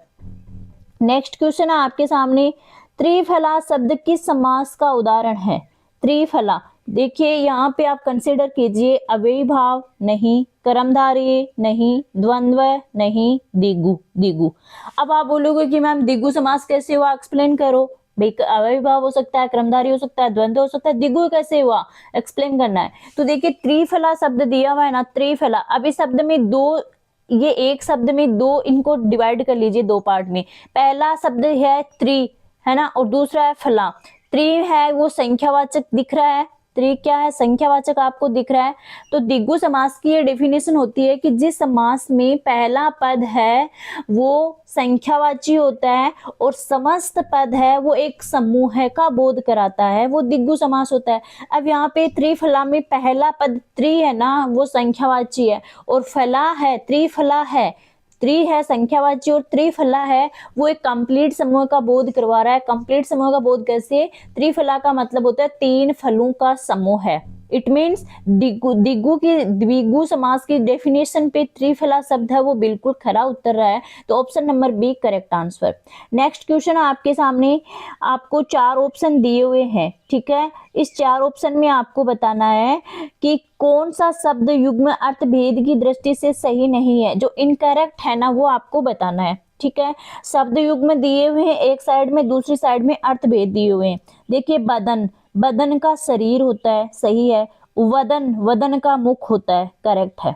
Next question है आपके सामने, त्रिफला शब्द किस समास का उदाहरण है? त्रिफला, देखिए यहाँ पे आप कंसिडर कीजिए, अव्ययी भाव नहीं, कर्मधारय नहीं, द्वंद्व नहीं, दिगु, दिगु। अब आप बोलोगे कि मैम दिगु समास कैसे हुआ, एक्सप्लेन करो। भाई अव्ययी भाव हो सकता है, कर्मधारय हो सकता है, द्वंद्व हो सकता है, दिगु कैसे हुआ, एक्सप्लेन करना है। तो देखिए त्रिफला शब्द दिया हुआ है ना, त्रिफला। अब इस शब्द में दो, ये एक शब्द में दो, इनको डिवाइड कर लीजिए दो पार्ट में। पहला शब्द है त्रि, है ना, और दूसरा है फला। त्रि है वो संख्यावाचक दिख रहा है, त्रि क्या है, संख्यावाचक आपको दिख रहा है। तो दिगु समास की ये डेफिनेशन होती है कि जिस समास में पहला पद है वो संख्यावाची होता है और समस्त पद है वो एक समूह का बोध कराता है, वो दिगु समास होता है। अब यहाँ पे त्रिफला में पहला पद त्रि है ना, वो संख्यावाची है, और फला है, त्रिफला है, त्रि है संख्यावाची और त्रिफला है वो एक कंप्लीट समूह का बोध करवा रहा है। कंप्लीट समूह का बोध कैसे? त्रिफला का मतलब होता है तीन फलों का समूह है। इट मीन्स दिगु की द्विगु समास की डेफिनेशन पे त्रिफला शब्द है वो बिल्कुल खरा उतर रहा है। तो option number B correct answer. Next question आपके सामने, आपको चार ऑप्शन दिए हुए हैं, ठीक है। इस चार ऑप्शन में आपको बताना है कि कौन सा शब्द युग्म अर्थ भेद की दृष्टि से सही नहीं है। जो इनकरेक्ट है ना वो आपको बताना है, ठीक है। शब्द युग्म दिए हुए हैं एक साइड में, दूसरी साइड में अर्थ भेद दिए हुए हैं। देखिए बदन, बदन का शरीर होता है, सही है। वदन, वदन का मुख होता है, करेक्ट है।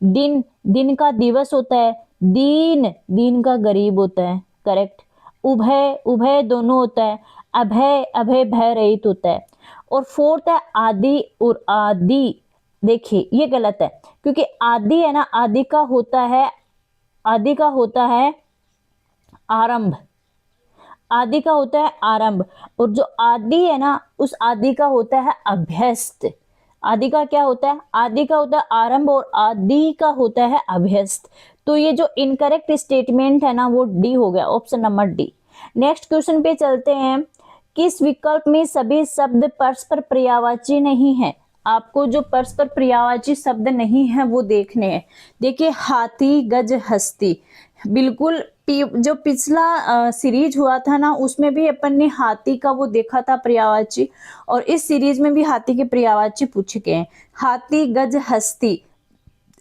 दिन, दिन का दिवस होता है। दीन, दीन का गरीब होता है, करेक्ट। उभय, उभय दोनों होता है। अभय, अभय भय रहित होता है। और फोर्थ है आदि और आदि। देखिए ये गलत है, क्योंकि आदि है ना, आदि का होता है, आदि का होता है आरंभ, आदि का होता है आरंभ, और जो आदि है ना उस आदि का होता है अभ्यस्त। आदि का क्या होता है? आदि का होता है आरंभ और आदि का होता है अभ्यस्त। तो ये जो इनकरेक्ट स्टेटमेंट है ना वो डी हो गया, option number D. Next question पे चलते हैं, किस विकल्प में सभी शब्द परस्पर पर्यायवाची नहीं है? आपको जो परस्पर पर्यायवाची शब्द नहीं है वो देखने हैं। देखिए हाथी, गज, हस्ती, बिल्कुल जो पिछला सीरीज हुआ था ना, उसमें भी अपन ने हाथी का वो देखा था पर्यायवाची, और इस सीरीज में भी हाथी के पर्यायवाची पूछे गए हैं। हाथी, गज, हस्ती,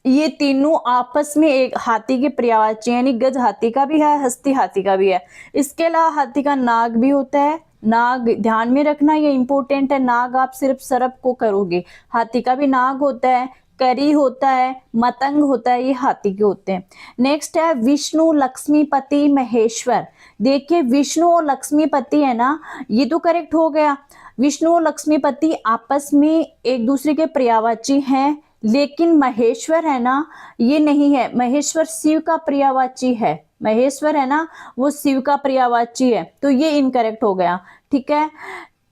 ये तीनों आपस में एक हाथी के पर्यायवाची, यानी गज हाथी का भी है, हस्ती हाथी का भी है। इसके अलावा हाथी का नाग भी होता है। नाग ध्यान में रखना, ये इंपॉर्टेंट है। नाग आप सिर्फ सरप को करोगे, हाथी का भी नाग होता है, करी होता है, मतंग होता है, ये हाथी के होते हैं। नेक्स्ट है विष्णु, लक्ष्मीपति, महेश्वर। देखिए विष्णु और लक्ष्मीपति है ना, ये तो करेक्ट हो गया। विष्णु और लक्ष्मीपति आपस में एक दूसरे के पर्यायवाची हैं, लेकिन महेश्वर है ना, ये नहीं है। महेश्वर शिव का पर्यायवाची है। महेश्वर है ना, वो शिव का पर्यायवाची है, तो ये इनकरेक्ट हो गया। ठीक है।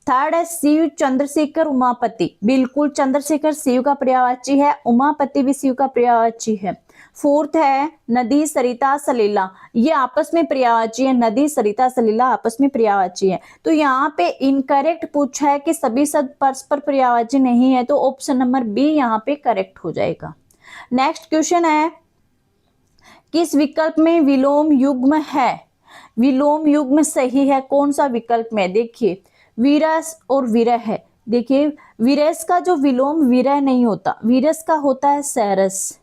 थर्ड है शिव, चंद्रशेखर, उमापति। बिल्कुल, चंद्रशेखर शिव का पर्यायवाची है, उमापति भी शिव का पर्यायवाची है। फोर्थ है नदी, सरिता, सलीला। ये आपस में पर्यायवाची है। नदी, सरिता, सलीला आपस में पर्यायवाची है। तो यहाँ पे इनकरेक्ट पूछा है कि सभी शब्द परस्पर पर्यायवाची नहीं है, तो ऑप्शन नंबर बी यहाँ पे करेक्ट हो जाएगा। नेक्स्ट क्वेश्चन है, किस विकल्प में विलोम युग्म है? विलोम युग्म सही है, कौन सा विकल्प में? देखिए वीरस और विरह है। देखिए वीरस का जो विलोम विरह नहीं होता, वीरस का होता है सैरस।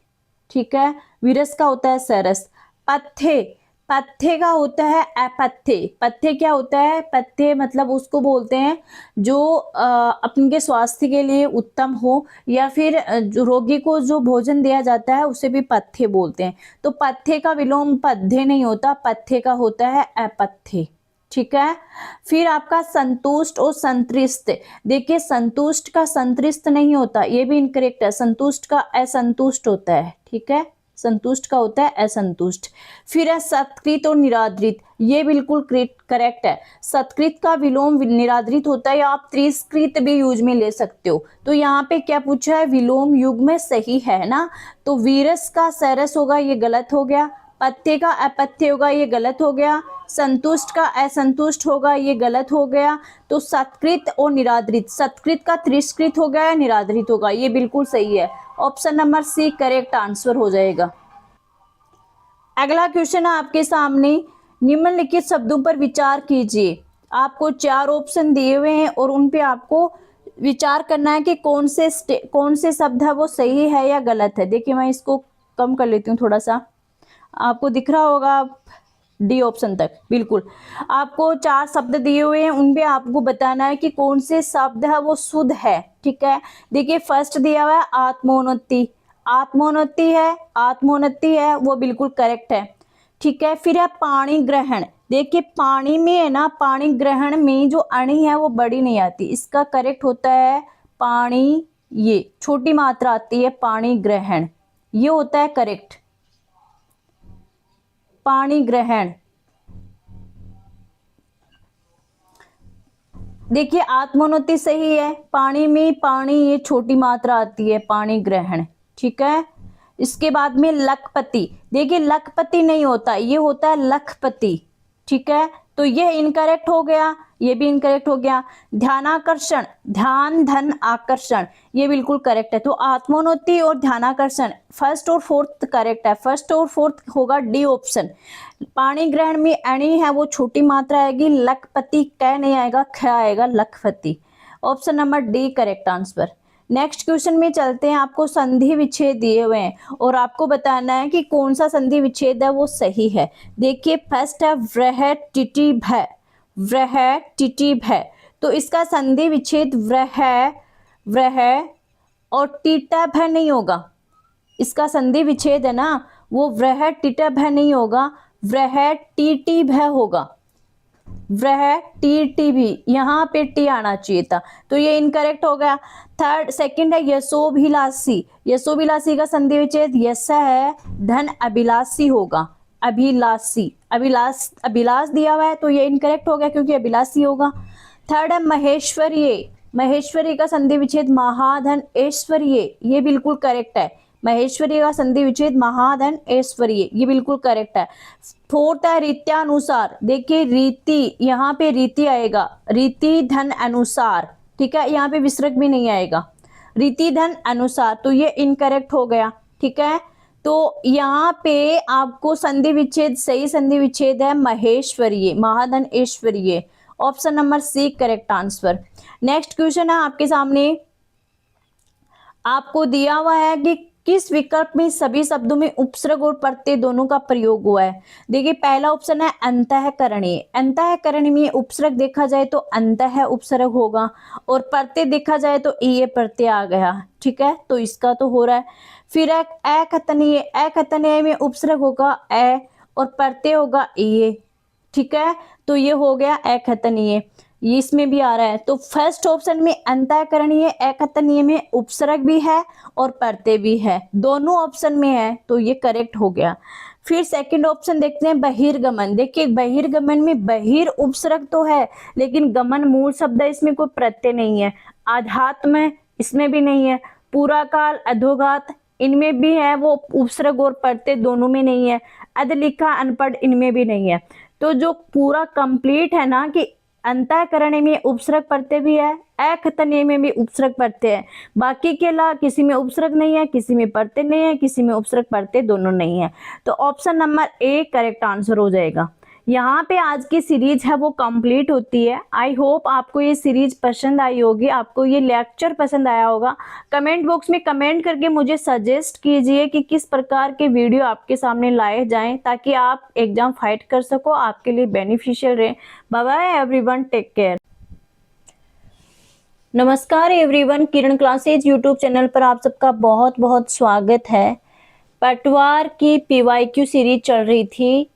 ठीक है, वीरस का होता है सैरस। पथ्य, पथ्य का होता है अपथ्य। पथ्य क्या होता है? पथ्य मतलब उसको बोलते हैं जो अपने के स्वास्थ्य के लिए उत्तम हो, या फिर जो रोगी को जो भोजन दिया जाता है उसे भी पथ्य बोलते हैं। तो पथ्य का विलोम पथ्य नहीं होता, पथ्य का होता है अपथ्य। ठीक है। फिर आपका संतुष्ट और संतृष्ट। देखिए संतुष्ट का संतृष्ट नहीं होता, ये भी इनकरेक्ट है। संतुष्ट का असंतुष्ट होता है। ठीक है, संतुष्ट का होता है असंतुष्ट। फिर है सत्कृत और निरादृत, ये बिल्कुल करेक्ट है। सत्कृत का विलोम निरादृत होता है, या आप त्रिस्कृत भी यूज में ले सकते हो। तो यहाँ पे क्या पूछा है? विलोम युग में सही है ना, तो वीरस का सरस होगा, ये गलत हो गया। पथ्य का अपथ्य होगा, ये गलत हो गया। संतुष्ट का असंतुष्ट होगा, ये गलत हो गया। तो सत्कृत और निरादृत, सत्कृत का त्रिस्कृत हो गया, निरादृत होगा, ये बिल्कुल सही है। Option number C correct answer हो जाएगा। अगला क्वेश्चन है आपके सामने, निम्नलिखित शब्दों पर विचार कीजिए। आपको 4 ऑप्शन दिए हुए हैं और उन पे आपको विचार करना है कि कौन से शब्द है वो सही है या गलत है। देखिए मैं इसको कम कर लेती हूँ थोड़ा सा, आपको दिख रहा होगा डी ऑप्शन तक। बिल्कुल, आपको 4 शब्द दिए हुए हैं, उनपे आपको बताना है कि कौन से शब्द है वो शुद्ध है। ठीक है, देखिए फर्स्ट दिया हुआ है आत्मोन्नति। आत्मोन्नति है, आत्मोन्नति है, वो बिल्कुल करेक्ट है। ठीक है। फिर है पाणी ग्रहण। देखिए पानी में है ना, पानी ग्रहण में जो अणी है वो बड़ी नहीं आती, इसका करेक्ट होता है पानी, ये छोटी मात्रा आती है, पानी ग्रहण, ये होता है करेक्ट, पानी ग्रहण। देखिए आत्मोन्नति सही है, पानी में पानी ये छोटी मात्रा आती है, पानी ग्रहण। ठीक है। इसके बाद में लखपति। देखिए लखपति नहीं होता, ये होता है लखपति। ठीक है, तो ये इनकरेक्ट हो गया, ये भी इनकरेक्ट हो गया। ध्यानाकर्षण, ध्यान धन आकर्षण, ये बिल्कुल करेक्ट है। तो आत्मोन्नति और ध्यानाकर्षण फर्स्ट और फोर्थ करेक्ट है, फर्स्ट और फोर्थ होगा डी ऑप्शन। पाणी ग्रहण में अणी है वो छोटी मात्रा आएगी, लखपति क नहीं आएगा, ख आएगा, लखपति। Option number D correct answer. Next question में चलते हैं, आपको संधि विच्छेद दिए हुए हैं और आपको बताना है कि कौन सा संधि विच्छेद है वो सही है। देखिए फर्स्ट है व्रह टिटि भय, व्रह टिटि भय, तो इसका संधि विच्छेद व्रह और टीटा भय नहीं होगा। इसका संधि विच्छेद है ना वो व्रह टिटा भय नहीं होगा, व्रह टीटी भय होगा, व्रह टी भी, यहाँ पे टी आना चाहिए था, तो ये इनकरेक्ट हो गया। थर्ड सेकंड है यशोभिलाषी। यशोभिलाषी का संधि विच्छेद यश है, धन अभिलाषी होगा, अभिलाषी, अभिलाष दिया हुआ है तो ये इनकरेक्ट हो गया क्योंकि अभिलाषी होगा। थर्ड है महेश्वरीय। महेश्वरी का संधि विच्छेद महाधन ऐश्वर्य, ये बिल्कुल करेक्ट है। महेश्वरी का संधि विच्छेद महाधन ऐश्वर्य, ये बिल्कुल करेक्ट है। फोर्थ है रीत्यानुसार। देखिए रीति, यहाँ पे रीति आएगा, रीति धन अनुसार। ठीक है, यहाँ पे विसर्ग भी नहीं आएगा, रीति धन अनुसार, तो ये इनकरेक्ट हो गया। ठीक है, तो यहाँ पे आपको संधि विच्छेद, सही संधि विच्छेद है महेश्वरीय, महाधन ऐश्वर्य, option number C correct answer. Next question है आपके सामने, आपको दिया हुआ है कि किस विकल्प में सभी शब्दों में उपसर्ग और प्रत्यय दोनों का प्रयोग हुआ है। देखिए पहला ऑप्शन है अंतःकरणीय, अंतःकरणीय में उपसर्ग देखा जाए तो अंतः उपसर्ग होगा, और प्रत्यय देखा जाए तो ये प्रत्यय आ गया, ठीक है, तो इसका तो हो रहा है। फिर अकथनीय, अकथनीय में उपसर्ग होगा ए और प्रत्यय होगा ये, ठीक है, तो ये हो गया अकथनीय, ये इसमें भी आ रहा है। तो फर्स्ट ऑप्शन में अंतःकरणीय, अकथनीय में उपसर्ग भी है और प्रत्यय भी है, दोनों ऑप्शन में है, तो ये करेक्ट हो गया। फिर सेकंड ऑप्शन देखते हैं बहिर्गमन। देखिए बहिर्गमन में बहिर उपसर्ग तो है लेकिन गमन मूल शब्द है, इसमें कोई प्रत्यय नहीं है। आध्यात्म इसमें भी नहीं है, पूरा काल, अधोघात इनमें भी है, वो उपसर्ग और प्रत्यय दोनों में नहीं है। अध लिखा, अनपढ़ इनमें भी नहीं है। तो जो पूरा कंप्लीट है ना कि अंतःकरण में उपसर्ग प्रत्यय भी है, अकथनीय में भी उपसर्ग प्रत्यय है, बाकी के अलावा किसी में उपसर्ग नहीं है, किसी में प्रत्यय नहीं है, किसी में उपसर्ग प्रत्यय दोनों नहीं है। तो option number A correct answer हो जाएगा। यहाँ पे आज की सीरीज है वो कंप्लीट होती है। आई होप आपको ये सीरीज पसंद आई होगी, आपको ये लेक्चर पसंद आया होगा। कमेंट बॉक्स में कमेंट करके मुझे सजेस्ट कीजिए कि किस प्रकार के वीडियो आपके सामने लाए जाएं ताकि आप एग्जाम फाइट कर सको, आपके लिए बेनिफिशियल रहे। Bye bye everyone, take care. नमस्कार everyone, Kiran classes YouTube channel पर आप सबका बहुत बहुत स्वागत है। पटवार की पीवाईक्यू सीरीज चल रही थी,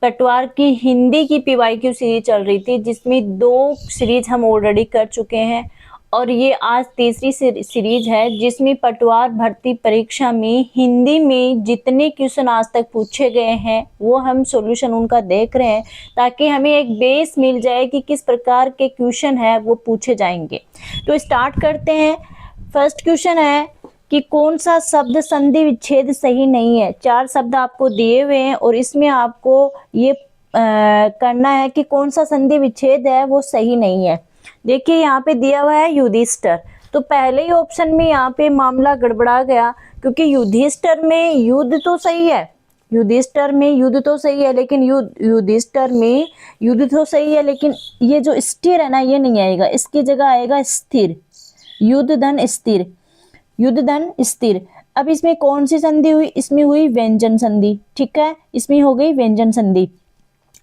पटवार की हिंदी की पीवाईक्यू सीरीज चल रही थी, जिसमें 2 सीरीज हम ऑलरेडी कर चुके हैं और ये आज तीसरी सीरीज है जिसमें पटवार भर्ती परीक्षा में हिंदी में जितने क्वेश्चन आज तक पूछे गए हैं वो हम सॉल्यूशन उनका देख रहे हैं ताकि हमें एक बेस मिल जाए कि किस प्रकार के क्वेश्चन है वो पूछे जाएंगे। तो स्टार्ट करते हैं। फर्स्ट क्वेश्चन है कि कौन सा शब्द संधि विच्छेद सही नहीं है। 4 शब्द आपको दिए हुए हैं और इसमें आपको ये करना है कि कौन सा संधि विच्छेद है वो सही नहीं है। देखिए यहाँ पे दिया हुआ है युधिष्ठिर, तो पहले ही ऑप्शन में यहाँ पे मामला गड़बड़ा गया क्योंकि युधिष्ठिर में युद्ध तो सही है, युधिष्ठिर में युद्ध तो सही है लेकिन युधिष्ठिर में युद्ध तो सही है लेकिन ये जो स्थिर है ना ये नहीं आएगा, इसकी जगह आएगा स्थिर, युद्ध धन स्थिर, युद्ध धन स्थिर। अब इसमें कौन सी संधि हुई, इसमें हुई व्यंजन संधि, ठीक है, इसमें हो गई व्यंजन संधि।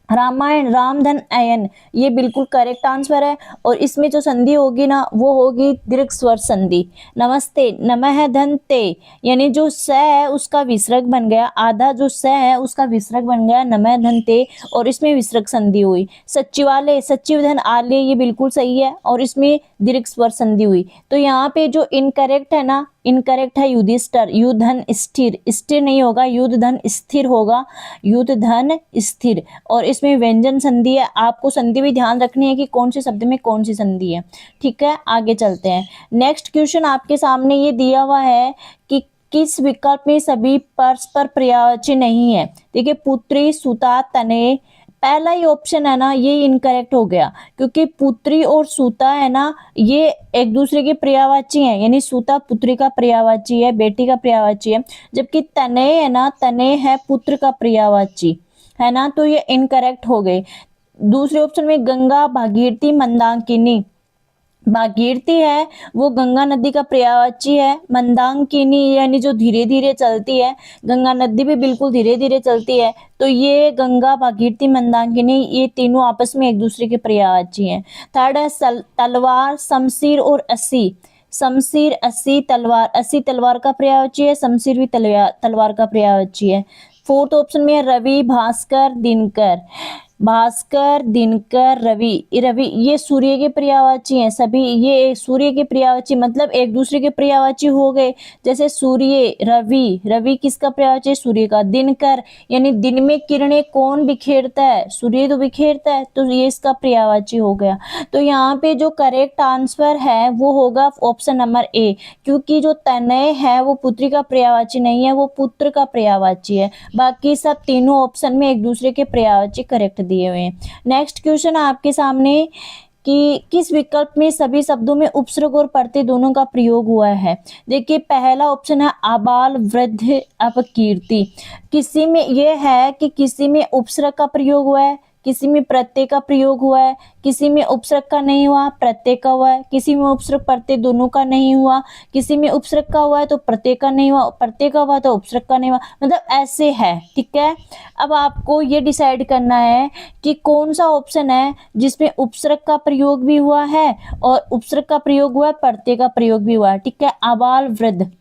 रामायण, राम धन अयन, ये बिल्कुल करेक्ट आंसर है और इसमें जो संधि होगी ना वो होगी दीर्घ स्वर संधि। नमस्ते, नमः धन ते, यानी जो स है उसका विसर्ग बन गया, आधा जो स है उसका विसर्ग बन गया नमः धन ते और इसमें विसर्ग संधि हुई। सचिवालय, सचिव धन आलय, ये बिल्कुल सही है और इसमें दीर्घ स्वर संधि हुई। तो यहाँ पे जो इनकरेक्ट है ना, इनकरेक्ट है युधिष्ठिर, युद्ध धन स्थिर, स्थिर नहीं होगा, युद्ध धन स्थिर होगा, युद्ध धन स्थिर। और इसमें व्यंजन संधि है, आपको संधि भी ध्यान रखनी है कि कौन से शब्द में कौन सी संधि है, ठीक है। आगे चलते हैं। नेक्स्ट क्वेश्चन आपके सामने ये दिया हुआ है कि किस विकल्प में सभी परस्पर पर्यायवाची नहीं है। देखिए पुत्री, सुता, तनय, पहला ही ऑप्शन है ना ये इनकरेक्ट हो गया क्योंकि पुत्री और सूता है ना ये एक दूसरे के पर्यायवाची हैं, यानी सूता पुत्री का पर्यायवाची है, बेटी का पर्यायवाची है, जबकि तनय है ना, तनय है पुत्र का पर्यायवाची, है ना, तो ये इनकरेक्ट हो गए। दूसरे ऑप्शन में गंगा, भागीरथी, मंदाकिनी, भागीरथी है वो गंगा नदी का पर्यायवाची है, मंदाकिनी यानी जो धीरे धीरे चलती है, गंगा नदी भी बिल्कुल धीरे धीरे चलती है, तो ये गंगा, भागीरथी, मंदाकिनी ये तीनों आपस में एक दूसरे के पर्यायवाची हैं। थर्ड है तलवार, शमशीर और अस्सी, शमशीर, अस्सी, तलवार, अस्सी तलवार का पर्यायवाची है, शमशीर भी तलवार का पर्यायवाची है। फोर्थ ऑप्शन में है रवि, भास्कर, दिनकर, भास्कर, दिनकर, रवि, रवि ये सूर्य के पर्यायवाची हैं सभी, ये सूर्य के पर्यायवाची मतलब एक दूसरे के पर्यायवाची हो गए। जैसे सूर्य, रवि, रवि किसका पर्यायवाची, सूर्य का। दिनकर यानी दिन में किरणें कौन बिखेरता है, सूर्य तो बिखेरता है, तो ये इसका पर्यायवाची हो गया। तो यहाँ पे जो करेक्ट आंसर है वो होगा ऑप्शन नंबर ए, क्योंकि जो तनय है वो पुत्री का पर्यायवाची नहीं है, वो पुत्र का पर्यायवाची है। बाकी सब तीनों ऑप्शन में एक दूसरे के पर्यायवाची करेक्ट दिए हुए हैं। नेक्स्ट क्वेश्चन आपके सामने कि किस विकल्प में सभी शब्दों में उपसर्ग और प्रत्यय दोनों का प्रयोग हुआ है। देखिए पहला ऑप्शन है आबाल वृद्ध अपकीर्ति। किसी में यह है कि किसी में उपसर्ग का प्रयोग हुआ है, किसी में प्रत्यय का प्रयोग हुआ है, किसी में उपसर्ग का नहीं हुआ प्रत्यय का हुआ है, किसी में उपसर्ग प्रत्यय दोनों का नहीं हुआ, किसी में उपसर्ग का हुआ है तो प्रत्यय का नहीं हुआ, प्रत्यय का हुआ तो उपसर्ग का नहीं हुआ, मतलब ऐसे है। ठीक है, अब आपको ये डिसाइड करना है कि कौन सा ऑप्शन है जिसमें उपसर्ग का प्रयोग भी हुआ है और उपसर्ग का प्रयोग हुआ है, प्रत्यय का प्रयोग भी हुआ है। ठीक है, आबाल वृद्ध।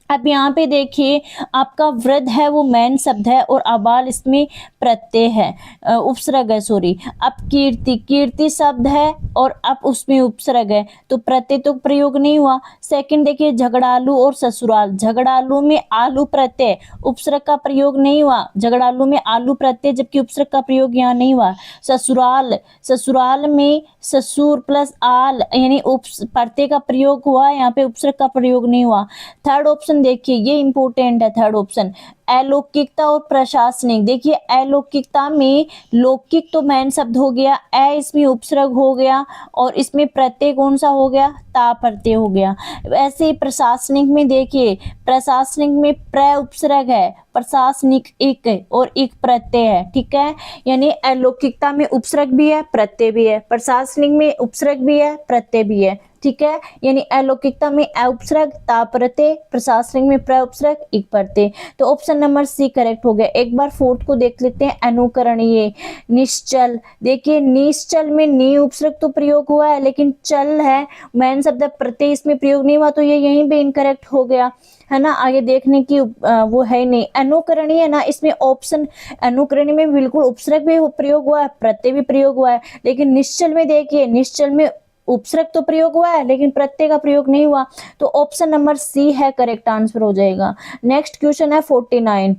अब यहाँ पे देखिए आपका वृद्ध है वो मेन शब्द है और आबाल इसमें प्रत्यय है, उपसर्ग है सॉरी। अब कीर्ति, कीर्ति शब्द है और अब उसमें उपसर्ग है तो प्रत्यय तो प्रयोग नहीं हुआ। सेकंड देखिए झगड़ालू और ससुराल, झगड़ालू में आलू प्रत्यय, उपसर्ग का प्रयोग नहीं हुआ, झगड़ालू में आलू प्रत्यय जबकि उपसर्ग का प्रयोग यहाँ नहीं हुआ। ससुराल, ससुराल में ससुर प्लस आल यानी प्रत्यय का प्रयोग हुआ, यहाँ पे उपसर्ग का प्रयोग नहीं हुआ। थर्ड ऑप्शन देखिए ये इंपॉर्टेंट है, थर्ड ऑप्शन अलौकिकता और प्रशासनिक। देखिए अलौकिकता में लौकिक तो मेन शब्द हो गया, इसमें उपसर्ग हो गया और इसमें प्रत्यय कौन सा हो गया, ता प्रत्यय हो गया। वैसे ही प्रशासनिक में देखिए प्रशासनिक में प्र उपसर्ग है, प्रशासनिक एक और एक प्रत्यय है। ठीक है, यानी अलौकिकता में उपसर्ग भी है प्रत्यय भी है, प्रशासनिक में उपसर्ग भी है प्रत्यय भी है। ठीक है, यानी अलौकिकता में उपसर्ग ता प्रत्यय, प्रशासनिक में प्र उपसर्ग एक प्रत्यय। तो ऑप्शन नंबर सी करेक्ट हो गया। एक बार फोर्थ को देख लेते हैं, अनुकरणीय निश्चल। देखिए निश्चल में नी उपसर्ग तो प्रयोग हुआ है लेकिन चल है मेन शब्द प्रत्यय इसमें प्रयोग नहीं हुआ तो ये यहीं पे इनकरेक्ट हो गया है ना, आगे देखने की वो है नहीं। अनुकरणीय है ना, इसमें ऑप्शन अनुकरणीय में बिल्कुल उपसर्ग भी प्रयोग हुआ है प्रत्यय भी प्रयोग हुआ है, लेकिन निश्चल में देखिए निश्चल में उपसर्ग तो प्रयोग हुआ है लेकिन प्रत्यय का प्रयोग नहीं हुआ तो ऑप्शन नंबर सी है करेक्ट आंसर हो जाएगा। नेक्स्ट क्वेश्चन है 49,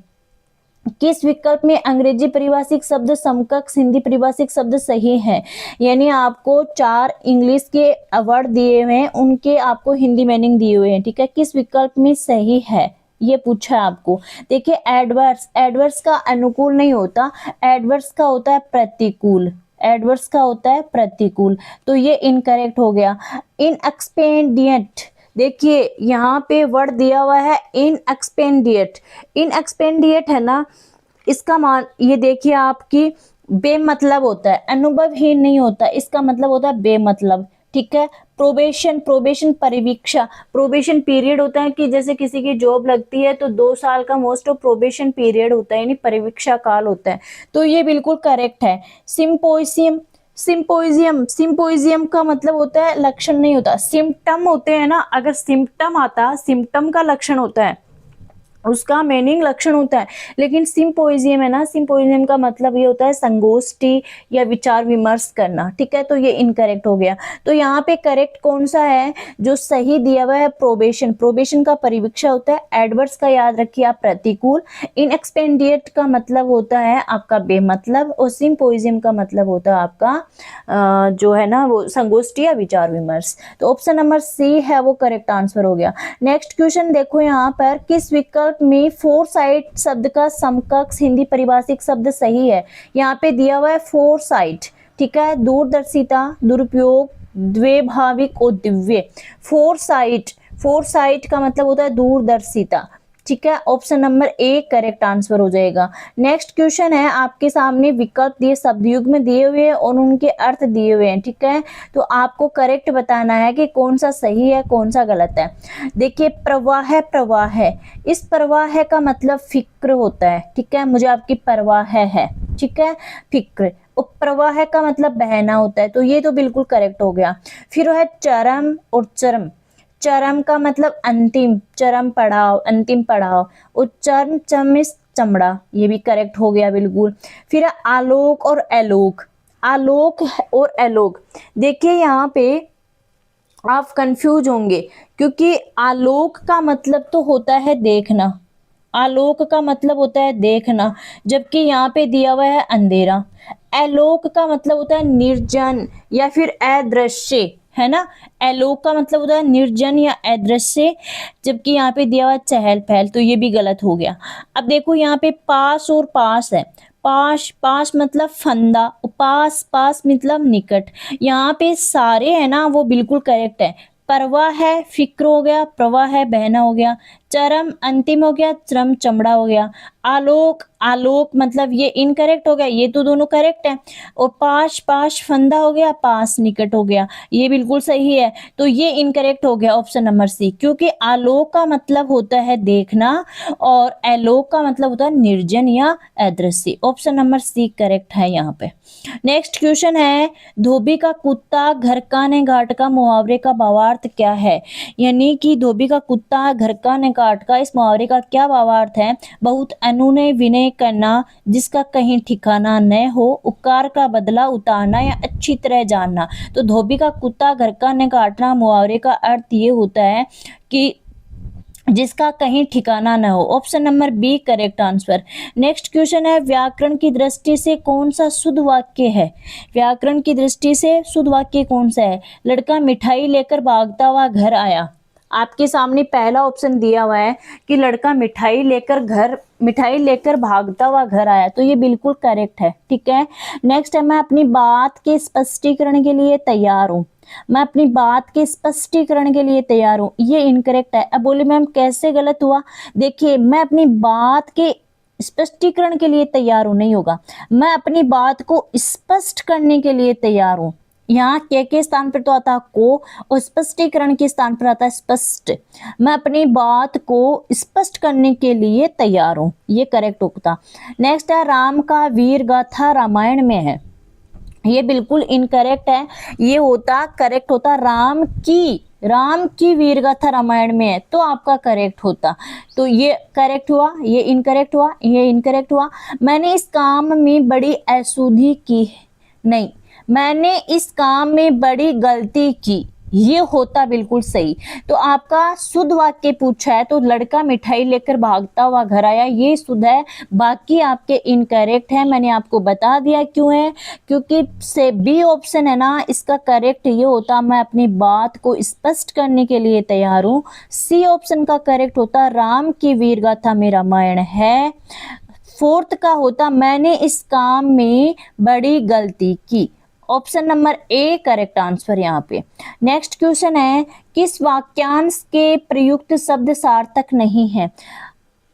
किस विकल्प में अंग्रेजी परिभाषिक शब्द समकक्ष हिंदी परिभाषिक शब्द सही है। यानी आपको 4 इंग्लिश के वर्ड दिए हुए हैं, उनके आपको हिंदी मीनिंग दिए हुए हैं। ठीक है, किस विकल्प में सही है ये पूछा है आपको। देखिए एडवर्स, एडवर्स का अनुकूल नहीं होता, एडवर्स का होता है प्रतिकूल, एडवर्स का होता है प्रतिकूल, तो ये इनकरेक्ट हो गया। इनएक्सपेडिएंट, देखिए यहाँ पे वर्ड दिया हुआ है इनएक्सपेडिएट, इनएक्सपेडिएट है ना, इसका मान ये देखिए आपकी बेमतलब होता है, अनुभवहीन नहीं होता, इसका मतलब होता है बेमतलब। ठीक है, प्रोबेशन, प्रोबेशन परिवीक्षा, प्रोबेशन पीरियड होता है कि जैसे किसी की जॉब लगती है तो 2 साल का मोस्ट ऑफ प्रोबेशन पीरियड होता है यानी परिवीक्षा काल होता है, तो ये बिल्कुल करेक्ट है। सिंपोजियम, सिंपोजियम, सिंपोजियम का मतलब होता है लक्षण नहीं होता, सिम्टम होते हैं ना, अगर सिम्टम आता, सिम्टम का लक्षण होता है उसका मीनिंग लक्षण होता है, लेकिन सिंपोजियम है ना, सिंपोजियम का मतलब ये होता है संगोष्ठी या विचार विमर्श करना। ठीक है, तो ये इनकरेक्ट हो गया। तो यहाँ पे करेक्ट कौन सा है जो सही दिया हुआ है, प्रोबेशन, प्रोबेशन का परिवीक्षा होता है। एडवर्स का याद रखिए आप प्रतिकूल, इनएक्सपेडिएट का मतलब होता है आपका बेमतलब और सिंपोजियम का मतलब होता है आपका जो है ना वो संगोष्ठी या विचार विमर्श। तो ऑप्शन नंबर सी है वो करेक्ट आंसर हो गया। नेक्स्ट क्वेश्चन देखो यहाँ पर, किस विकल्प में फोरसाइट शब्द का समकक्ष हिंदी परिभाषिक शब्द सही है। यहाँ पे दिया हुआ है फोरसाइट। ठीक है, दूरदर्शिता, दुरुपयोग, द्वेभाविक और दिव्य। फोरसाइट, फोरसाइट का मतलब होता है दूरदर्शिता। ठीक है, option number A correct answer हो जाएगा। नेक्स्ट क्वेश्चन है आपके सामने विकल्प दिए शब्द युग में दिए हुए हैं और उनके अर्थ दिए हुए हैं। ठीक है, तो आपको करेक्ट बताना है कि कौन सा सही है कौन सा गलत है। देखिए प्रवाह है, प्रवाह है, इस प्रवाह का मतलब फिक्र होता है। ठीक है, मुझे आपकी परवाह है। ठीक है, फिक्र, प्रवाह का मतलब बहना होता है, तो ये तो बिल्कुल करेक्ट हो गया। फिर है चरम और चरम, चरम का मतलब अंतिम, चरम पड़ाव, अंतिम पड़ाव, और चर्म, चमिस, चमड़ा, ये भी करेक्ट हो गया बिल्कुल। फिर आलोक और एलोक, आलोक और एलोक। देखिए यहाँ पे आप कंफ्यूज होंगे क्योंकि आलोक का मतलब तो होता है देखना, आलोक का मतलब होता है देखना, जबकि यहाँ पे दिया हुआ है अंधेरा। एलोक का मतलब होता है निर्जन या फिर अदृश्य, है ना, एलोक का मतलब होता है निर्जन या अदृश्य, जबकि यहाँ पे दिया हुआ चहल पहल, तो ये भी गलत हो गया। अब देखो यहाँ पे पास और पास है, पाश, पाश मतलब फंदा, पास, पास मतलब निकट। यहाँ पे सारे है ना वो बिल्कुल करेक्ट है। परवाह है, फिक्र हो गया, प्रवाह है, बहना हो गया। चरम अंतिम हो गया, चरम चमड़ा हो गया। आलोक, आलोक मतलब ये इनकरेक्ट हो गया, ये तो दोनों करेक्ट है। और पाश, पाश फंदा हो गया, पास निकट हो गया, ये बिल्कुल सही है। तो ये इनकरेक्ट हो गया ऑप्शन नंबर सी, क्योंकि आलोक का मतलब होता है देखना और आलोक का मतलब होता है निर्जन या अदृश्य। ऑप्शन नंबर सी करेक्ट है यहाँ पे। नेक्स्ट क्वेश्चन है, धोबी का कुत्ता घर का ने घाट का मुहावरे का भावार्थ क्या है? यानी कि धोबी का कुत्ता घर का ने घाट का, इस मुहावरे का क्या भावार्थ है? बहुत अनुनय विनय करना, जिसका कहीं ठिकाना न हो, उपकार का बदला उतारना या अच्छी तरह जानना। तो धोबी का कुत्ता घर का ने घाटना मुहावरे का अर्थ ये होता है कि जिसका कहीं ठिकाना न हो। Option number B correct answer. Next question है, व्याकरण की दृष्टि से कौन सा शुद्ध वाक्य है? व्याकरण की दृष्टि से शुद्ध वाक्य कौन सा है? लड़का मिठाई लेकर भागता हुआ घर आया। आपके सामने पहला ऑप्शन दिया हुआ है कि लड़का मिठाई लेकर भागता हुआ घर आया, तो ये बिल्कुल करेक्ट है। ठीक है, नेक्स्ट है, मैं अपनी बात के स्पष्टीकरण के लिए तैयार हूँ। मैं अपनी बात के स्पष्टीकरण के लिए तैयार हूँ, ये इनकरेक्ट है। अब बोले मैम कैसे गलत हुआ? देखिए, मैं अपनी बात के स्पष्टीकरण के लिए तैयार हूँ नहीं होगा, मैं अपनी बात को स्पष्ट करने के लिए तैयार हूँ। यहाँ के स्थान पर तो आता को, और स्पष्टीकरण के स्थान पर आता है स्पष्ट। मैं अपनी बात को स्पष्ट करने के लिए तैयार हूँ, ये करेक्ट होता। नेक्स्ट है, राम का वीर गाथा रामायण में है, ये बिल्कुल इनकरेक्ट है। ये होता करेक्ट होता राम की वीर गाथा रामायण में है, तो आपका करेक्ट होता। तो ये करेक्ट हुआ, ये इनकरेक्ट हुआ, ये इनकरेक्ट हुआ। मैंने इस काम में बड़ी अशुद्धि की नहीं, मैंने इस काम में बड़ी गलती की, ये होता बिल्कुल सही। तो आपका शुद्ध वाक्य पूछा है, तो लड़का मिठाई लेकर भागता हुआ घर आया, ये शुद्ध है। बाकी आपके इनकरेक्ट है, मैंने आपको बता दिया क्यों है, क्योंकि से बी ऑप्शन है ना, इसका करेक्ट ये होता मैं अपनी बात को स्पष्ट करने के लिए तैयार हूँ। सी ऑप्शन का करेक्ट होता राम की वीर गाथा में रामायण है। फोर्थ का होता मैंने इस काम में बड़ी गलती की। Option number A correct answer यहाँ पे। नेक्स्ट क्वेश्चन है, किस वाक्यांश के प्रयुक्त शब्द सार्थक नहीं है?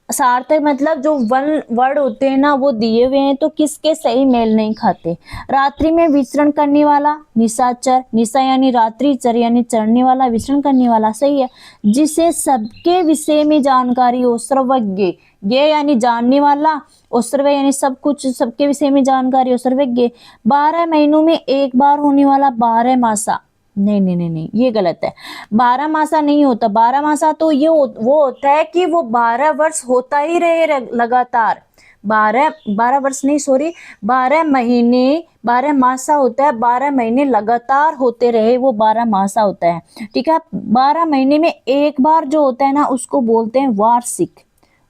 सार्थक मतलब जो वन वर्ड होते हैं ना वो दिए हुए हैं, तो किसके सही मेल नहीं खाते। रात्रि में विचरण करने वाला निशाचर, निशा यानी रात्रि, चर यानी चढ़ने वाला, विचरण करने वाला सही है। जिसे सबके विषय में जानकारी हो, सर्वज्ञ, ये यानी जानने वाला, और सर्व यानी सब कुछ, सबके विषय में जानकारी हो, सर्वज्ञ। 12 महीनों में एक बार होने वाला 12 मासा, नहीं नहीं नहीं नहीं, ये गलत है। 12 मासा नहीं होता, 12 मासा तो ये वो होता है कि वो 12 वर्ष होता ही रहे लगातार। 12 वर्ष नहीं, सॉरी, 12 महीने, 12 मासा होता है, 12 महीने लगातार होते रहे, वो 12 मासा होता है। ठीक है, 12 महीने में एक बार जो होता है ना उसको बोलते हैं वार्षिक,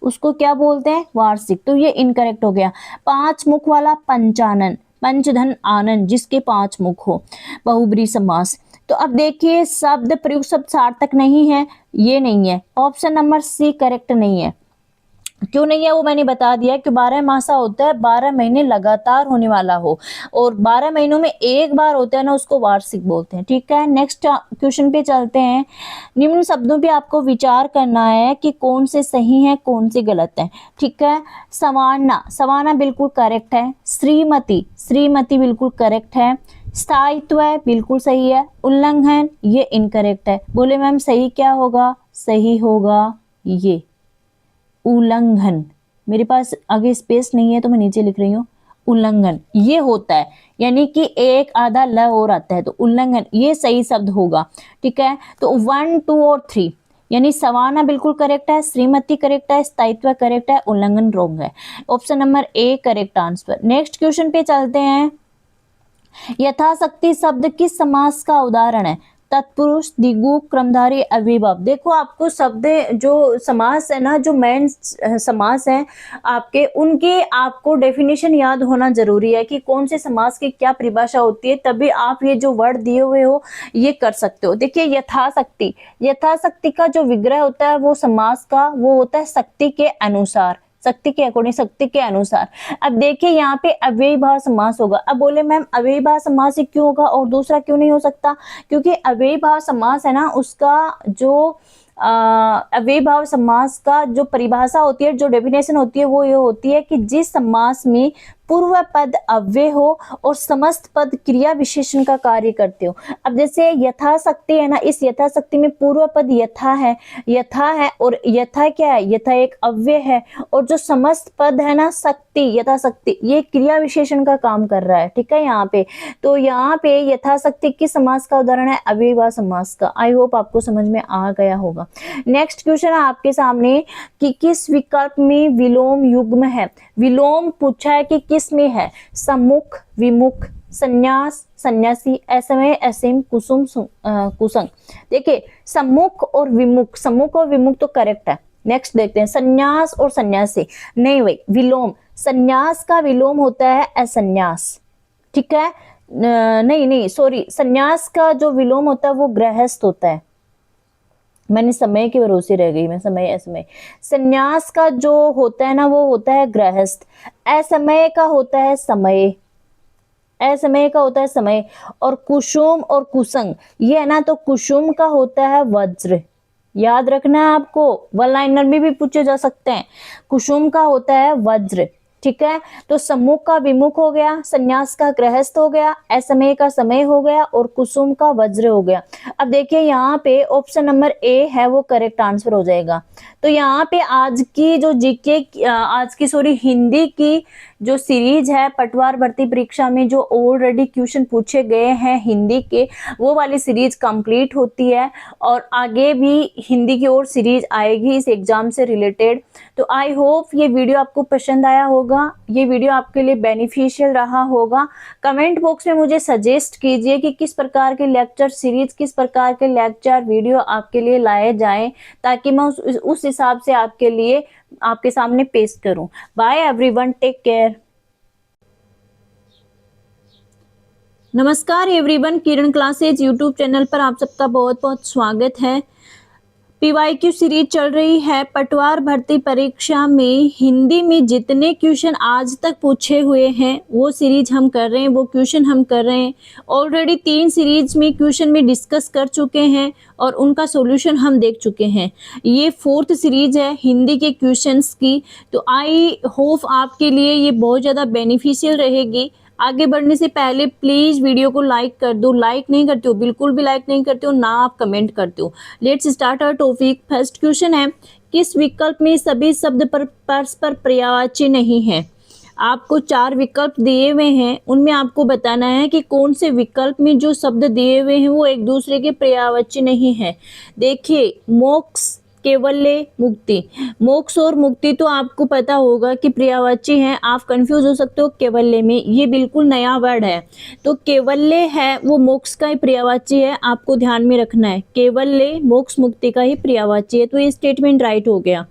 उसको क्या बोलते हैं? वार्षिक। तो ये इनकरेक्ट हो गया। 5 मुख वाला पंचानन, पंचधन आनंद, जिसके 5 मुख हो, बहुब्री समास। तो अब देखिए, शब्द प्रयुक्त शब्द सार्थक नहीं है, ये नहीं है। ऑप्शन नंबर सी करेक्ट नहीं है। क्यों नहीं है वो मैंने बता दिया कि 12 मासा होता है 12 महीने लगातार होने वाला हो, और 12 महीनों में एक बार होता है ना उसको वार्षिक बोलते हैं। ठीक है, नेक्स्ट क्वेश्चन पे चलते हैं। निम्न शब्दों पे आपको विचार करना है कि कौन से सही है कौन से गलत है। ठीक है, सवाना, सवाना बिल्कुल करेक्ट है। श्रीमती, श्रीमती बिल्कुल करेक्ट है। स्थायित्व है बिल्कुल सही है। उल्लंघन ये इनकरेक्ट है। बोले मैम सही क्या होगा? सही होगा ये उल्लंघन, मेरे पास आगे स्पेस नहीं है तो मैं नीचे लिख रही हूँ उल्लंघन, ये होता है, यानी कि एक आधा ल और आता है, तो उल्लंघन ये सही शब्द होगा। ठीक है, तो 1, 2 और 3 यानी सवाना बिल्कुल करेक्ट है, श्रीमती करेक्ट है, स्थायित्व करेक्ट है, उल्लंघन रॉन्ग है। Option number A correct answer. Next question पे चलते हैं। यथाशक्ति शब्द किस समास का उदाहरण है? तत्पुरुष, द्विगु, क्रमधारी, अव्ययभाव। देखो आपको शब्द जो समास है ना, जो मेन समास है आपके, उनके आपको डेफिनेशन याद होना जरूरी है कि कौन से समास की क्या परिभाषा होती है, तभी आप ये जो वर्ड दिए हुए हो ये कर सकते हो। देखिए यथाशक्ति, यथाशक्ति का जो विग्रह होता है वो समास का वो होता है शक्ति के अनुसार, शक्ति के अकॉर्डिंग, शक्ति के अनुसार। अब देखिए यहाँ पे अव्ययी भाव समास होगा। अब बोले मैम अव्ययी भाव समास ही क्यों होगा और दूसरा क्यों नहीं हो सकता? क्योंकि अव्ययी भाव समास है ना, उसका जो अव्ययी भाव समास का जो परिभाषा होती है, जो डेफिनेशन होती है, वो ये होती है कि जिस समास में पूर्व पद अव्यय हो और समस्त पद क्रिया विशेषण का कार्य करते हो। अब जैसे यथाशक्ति है ना, इस यथाशक्ति में पूर्व पद यथा है, और यथा क्या है? यथा एक अव्यय है, और जो समस्त पद है ना शक्ति, यथाशक्ति, ये क्रिया विशेषण का काम कर रहा है। ठीक है, यहाँ पे तो यहाँ पे यथाशक्ति किस समास का उदाहरण है? अव्ययी भाव समास का। आई होप आपको समझ में आ गया होगा। नेक्स्ट क्वेश्चन है आपके सामने कि किस विकल्प में विलोम युग्म है? विलोम पूछा है कि किस में है? सम्मुख, विमुख, संन्यास, सन्यासी, असमय, असीम, कुसुम, कुसंग। देखिए सम्मुख और विमुख, सम्मुख और विमुख तो करेक्ट है। नेक्स्ट देखते हैं संन्यास और सन्यासी। नहीं भाई, विलोम, संन्यास का विलोम होता है असन्यास। ठीक है, नहीं सॉरी, संन्यास का जो विलोम होता है वो गृहस्थ होता है। मैंने समय के भरोसे रह गई, मैं समय असमय। संन्यास का जो होता है ना वो होता है गृहस्थ। असमय का होता है समय, असमय का होता है समय। और कुसुम और कुसंग ये है ना, तो कुसुम का होता है वज्र। याद रखना है आपको, वन लाइनर में भी पूछे जा सकते हैं। कुसुम का होता है वज्र। ठीक है, तो सम्मुख का विमुख हो गया, संन्यास का गृहस्थ हो गया, असमय का समय हो गया, और कुसुम का वज्र हो गया। अब देखिए यहाँ पे ऑप्शन नंबर ए है वो करेक्ट आंसर हो जाएगा। तो यहाँ पे आज की जो हिंदी की जो सीरीज है पटवार भर्ती परीक्षा में जो ऑलरेडी क्वेश्चन पूछे गए हैं हिंदी के, वो वाली सीरीज कंप्लीट होती है, और आगे भी हिंदी की और सीरीज आएगी इस एग्जाम से रिलेटेड। तो आई होप ये वीडियो आपको पसंद आया होगा, ये वीडियो आपके लिए बेनिफिशियल रहा होगा। कमेंट बॉक्स में मुझे सजेस्ट कीजिए कि किस प्रकार के लेक्चर सीरीज, किस प्रकार के लेक्चर वीडियो आपके लिए लाए जाएं, ताकि मैं उस हिसाब से आपके सामने पेश करूं। Bye everyone, take care. नमस्कार everyone, Kiran classes YouTube channel पर आप सबका बहुत बहुत स्वागत है। पीवाईक्यू सीरीज चल रही है पटवार भर्ती परीक्षा में। हिंदी में जितने क्वेश्चन आज तक पूछे हुए हैं वो सीरीज हम कर रहे हैं, वो क्वेश्चन हम कर रहे हैं। ऑलरेडी 3 सीरीज में क्वेश्चन में डिस्कस कर चुके हैं और उनका सॉल्यूशन हम देख चुके हैं। ये 4th सीरीज है हिंदी के क्वेश्चंस की। तो आई होप आपके लिए ये बहुत ज़्यादा बेनिफिशियल रहेगी। आगे बढ़ने से पहले प्लीज वीडियो को लाइक कर दो। लाइक नहीं करते हो, बिल्कुल भी लाइक नहीं करते हो ना, आप कमेंट करते हो। Let's start our topic. First question है, किस विकल्प में सभी शब्द परस्पर पर्यायवाची नहीं है? आपको 4 विकल्प दिए हुए हैं, उनमें आपको बताना है कि कौन से विकल्प में जो शब्द दिए हुए हैं वो एक दूसरे के पर्यायवाची नहीं है। देखिए, मोक्ष, केवल्य, मुक्ति। मोक्ष और मुक्ति तो आपको पता होगा कि पर्यायवाची हैं, आप कंफ्यूज हो सकते हो केवल्य में, ये बिल्कुल नया वर्ड है। तो केवल्य है वो मोक्ष का ही पर्यायवाची है, आपको ध्यान में रखना है। केवल्य मोक्ष मुक्ति का ही पर्यायवाची है, तो ये स्टेटमेंट राइट हो गया।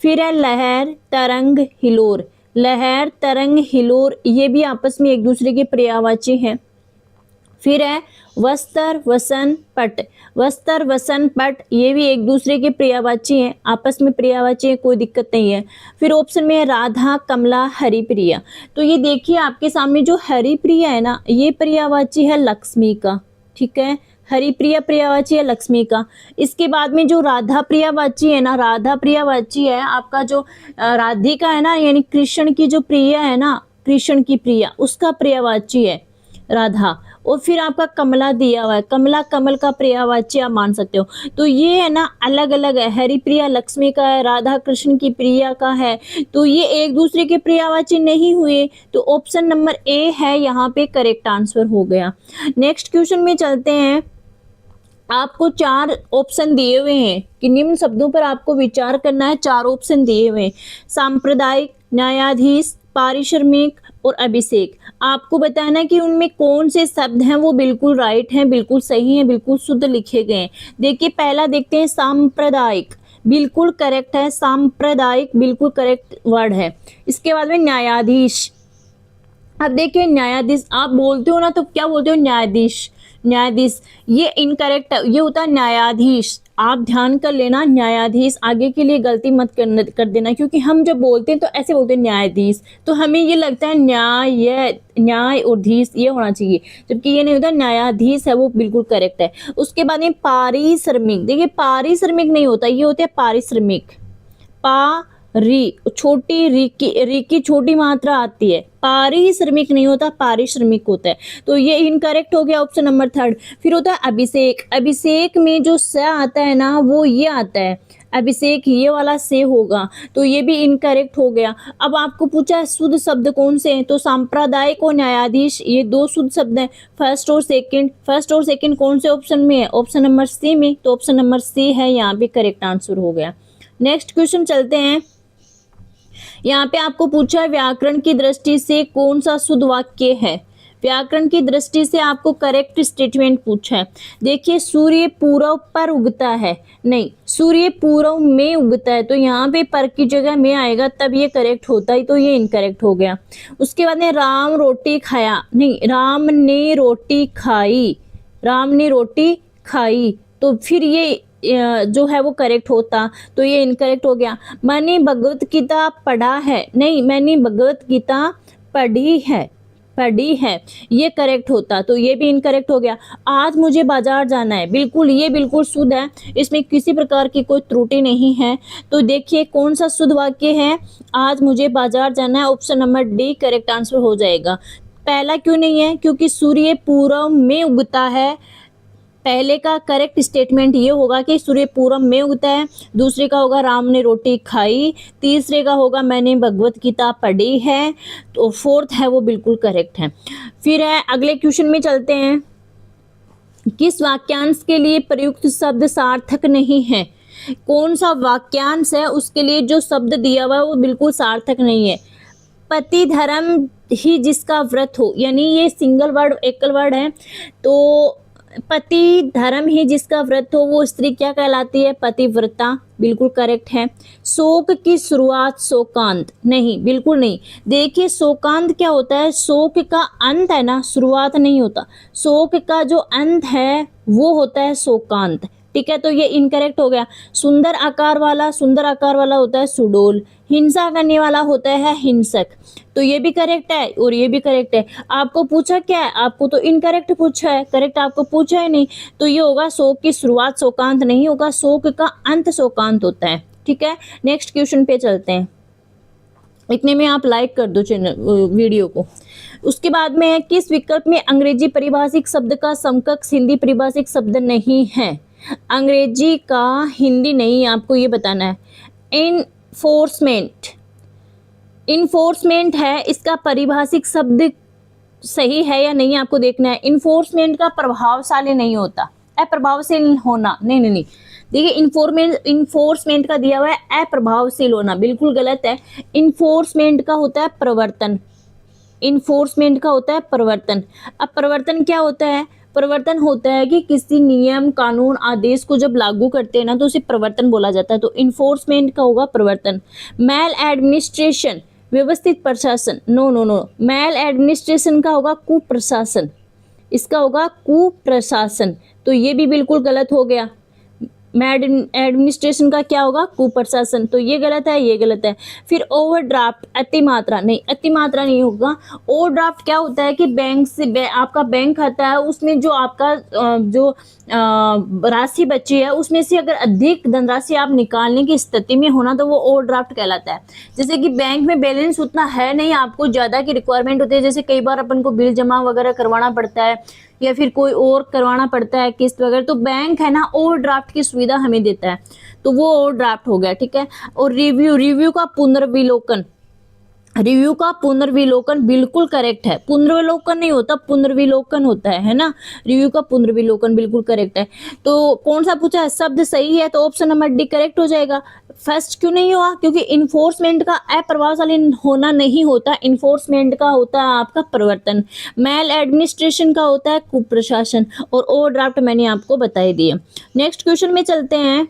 फिर है लहर, तरंग, हिलोर। लहर, तरंग, हिलोर ये भी आपस में एक दूसरे के पर्यायवाची हैं। फिर है वस्त्र, वसन, पट। वस्त्र, वसन, पट ये भी एक दूसरे के पर्यायवाची हैं, आपस में पर्यायवाची है, कोई दिक्कत नहीं है। फिर ऑप्शन में है राधा, कमला, हरिप्रिया। तो ये देखिए आपके सामने जो हरिप्रिया है ना, ये पर्यायवाची है लक्ष्मी का। ठीक है, हरिप्रिया पर्यायवाची है लक्ष्मी का। इसके बाद में जो राधा पर्यायवाची है ना, राधा पर्यायवाची है आपका जो राधिका है ना, यानी कृष्ण की जो प्रिया है ना, कृष्ण की प्रिया, उसका पर्यायवाची है राधा। और फिर आपका कमला दिया हुआ है, कमला कमल का पर्यायवाची आप मान सकते हो। तो ये है ना अलग अलग है, हरिप्रिया लक्ष्मी का है, राधा कृष्ण की प्रिया का है, तो ये एक दूसरे के पर्यायवाची नहीं हुए। तो ऑप्शन नंबर ए है यहाँ पे करेक्ट आंसर हो गया। नेक्स्ट क्वेश्चन में चलते हैं। आपको 4 ऑप्शन दिए हुए हैं कि निम्न शब्दों पर आपको विचार करना है। 4 ऑप्शन दिए हुए हैं, सांप्रदायिक, न्यायाधीश, पारिश्रमिक और अभिषेक। आपको बताना है कि उनमें कौन से शब्द हैं वो बिल्कुल राइट हैं, बिल्कुल सही हैं, बिल्कुल शुद्ध लिखे गए हैं। देखिए पहला देखते हैं, सांप्रदायिक बिल्कुल करेक्ट है, सांप्रदायिक बिल्कुल करेक्ट वर्ड है। इसके बाद में न्यायाधीश। अब देखिए न्यायाधीश आप बोलते हो ना, तो क्या बोलते हो? न्यायाधीश। न्यायाधीश, ये इनकरेक्ट है, ये होता है न्यायाधीश। आप ध्यान कर लेना, न्यायाधीश, आगे के लिए गलती मत कर देना, क्योंकि हम जब बोलते हैं तो ऐसे बोलते हैं न्यायाधीश, तो हमें ये लगता है न्याय और धीश ये होना चाहिए, जबकि ये नहीं होता, न्यायाधीश है वो बिल्कुल करेक्ट है। उसके बाद में पारिश्रमिक, देखिए पारिश्रमिक नहीं होता, ये होते हैं पारिश्रमिक। छोटी री की छोटी मात्रा आती है, पारिश्रमिक नहीं होता, पारिश्रमिक होता है। तो ये इनकरेक्ट हो गया ऑप्शन नंबर 3। फिर होता है अभिषेक, अभिषेक में जो स आता है ना वो ये आता है, अभिषेक ये वाला से होगा, तो ये भी इनकरेक्ट हो गया। अब आपको पूछा है शुद्ध शब्द कौन से हैं, तो सांप्रदायिक और न्यायाधीश ये 2 शुद्ध शब्द हैं, फर्स्ट और सेकंड कौन से ऑप्शन में है, ऑप्शन नंबर सी में, तो ऑप्शन नंबर सी है यहाँ पे करेक्ट आंसर हो गया। नेक्स्ट क्वेश्चन चलते हैं। यहाँ पे आपको पूछा है व्याकरण की दृष्टि से कौन सा शुद्ध वाक्य है, व्याकरण की दृष्टि से आपको करेक्ट स्टेटमेंट पूछा है। देखिए सूर्य पूर्व पर उगता है, नहीं, सूर्य पूर्व में उगता है, तो यहाँ पे पर की जगह में आएगा तब ये करेक्ट होता है, तो ये इनकरेक्ट हो गया। उसके बाद में राम रोटी खाया, नहीं, राम ने रोटी खाई, राम ने रोटी खाई, तो फिर ये जो है वो करेक्ट होता, तो ये इनकरेक्ट हो गया। मैंने भगवत गीता पढ़ा है, नहीं, मैंने भगवत गीता पढ़ी है, ये करेक्ट होता, तो ये भी इनकरेक्ट हो गया। आज मुझे बाजार जाना है, बिल्कुल ये बिल्कुल शुद्ध है, इसमें किसी प्रकार की कोई त्रुटि नहीं है। तो देखिए कौन सा शुद्ध वाक्य है, आज मुझे बाजार जाना है, option number D correct answer हो जाएगा। पहला क्यों नहीं है, क्योंकि सूर्य पूर्व में उगता है, पहले का करेक्ट स्टेटमेंट ये होगा कि सूर्य पूर्व में उगता है, दूसरे का होगा राम ने रोटी खाई, तीसरे का होगा मैंने भगवत गीता पढ़ी है, तो फोर्थ है वो बिल्कुल करेक्ट है। फिर है अगले क्वेश्चन में चलते हैं। किस वाक्यांश के लिए प्रयुक्त शब्द सार्थक नहीं है, कौन सा वाक्यांश है उसके लिए जो शब्द दिया हुआ है वो बिल्कुल सार्थक नहीं है। पति धर्म ही जिसका व्रत हो, यानी ये सिंगल वर्ड एकल वर्ड है, तो पति धर्म ही जिसका व्रत हो वो स्त्री क्या कहलाती है, पतिव्रता, बिल्कुल करेक्ट है। शोक की शुरुआत शोकांत, नहीं, बिल्कुल नहीं। देखिए शोकांत क्या होता है, शोक का अंत है ना, शुरुआत नहीं होता, शोक का जो अंत है वो होता है शोकांत, ठीक है, तो ये इनकरेक्ट हो गया। सुंदर आकार वाला होता है सुडोल, हिंसा करने वाला होता है हिंसक, तो ये भी करेक्ट है और ये भी करेक्ट है। आपको पूछा क्या है, आपको तो इनकरेक्ट पूछा है, करेक्ट आपको पूछा है नहीं, तो ये होगा शोक की शुरुआत शोकांत नहीं होगा, शोक का अंत शोकांत होता है, ठीक है। नेक्स्ट क्वेश्चन पे चलते हैं, इतने में आप लाइक कर दो चैनल वीडियो को। उसके बाद में है किस विकल्प में अंग्रेजी परिभाषिक शब्द का समकक्ष हिंदी परिभाषिक शब्द नहीं है, अंग्रेजी का हिंदी नहीं, आपको ये बताना है। इन्फोर्समेंट है, इसका परिभाषिक शब्द सही है या नहीं आपको देखना है। इन्फोर्समेंट का प्रभावशाली नहीं होता, अप्रभावशील होना, नहीं, देखिए इन्फोर्समेंट का दिया हुआ है अप्रभावशील होना, बिल्कुल गलत है। इन्फोर्समेंट का होता है प्रवर्तन, इन्फोर्समेंट का होता है प्रवर्तन। अब प्रवर्तन क्या होता है, प्रवर्तन होता है कि किसी नियम कानून आदेश को जब लागू करते हैं ना तो उसे प्रवर्तन बोला जाता है, तो इन्फोर्समेंट का होगा प्रवर्तन। मैल एडमिनिस्ट्रेशन व्यवस्थित प्रशासन, नो, मैल एडमिनिस्ट्रेशन का होगा कुप्रशासन, इसका होगा कुप्रशासन, तो ये भी बिल्कुल गलत हो गया। एडमिनिस्ट्रेशन का क्या होगा, कुप्रशासन, तो ये गलत है, ये गलत है। फिर ओवरड्राफ्ट अतिमात्रा, नहीं, अतिमात्रा नहीं होगा। ओवरड्राफ्ट क्या होता है कि बैंक से आपका बैंक खाता है, उसमें जो आपका जो राशि बची है उसमें से अगर अधिक धनराशि आप निकालने की स्थिति में होना तो वो ओवरड्राफ्ट कहलाता है। जैसे कि बैंक में बैलेंस उतना है नहीं, आपको ज़्यादा की रिक्वायरमेंट होती है, जैसे कई बार अपन को बिल जमा वगैरह करवाना पड़ता है या फिर कोई और करवाना पड़ता है किस्त वगैरह, तो बैंक है ना ओवरड्राफ्ट की सुविधा हमें देता है, तो वो ओवरड्राफ्ट हो गया, ठीक है। और रिव्यू का पुनर्विलोकन, रिव्यू का पुनर्विलोकन बिल्कुल करेक्ट है, पुनर्विलोकन नहीं होता, पुनर्विलोकन होता है ना, रिव्यू का पुनर्विलोकन बिल्कुल करेक्ट है। तो कौन सा पूछा है, शब्द सही है, तो ऑप्शन नंबर डी करेक्ट हो जाएगा। फर्स्ट क्यों नहीं हुआ, क्योंकि इन्फोर्समेंट का अप्रभावशाली होना नहीं होता, इन्फोर्समेंट का होता है आपका प्रवर्तन, मेल एडमिनिस्ट्रेशन का होता है कुप्रशासन, और ओवरड्राफ्ट मैंने आपको बता ही दिया। नेक्स्ट क्वेश्चन में चलते हैं।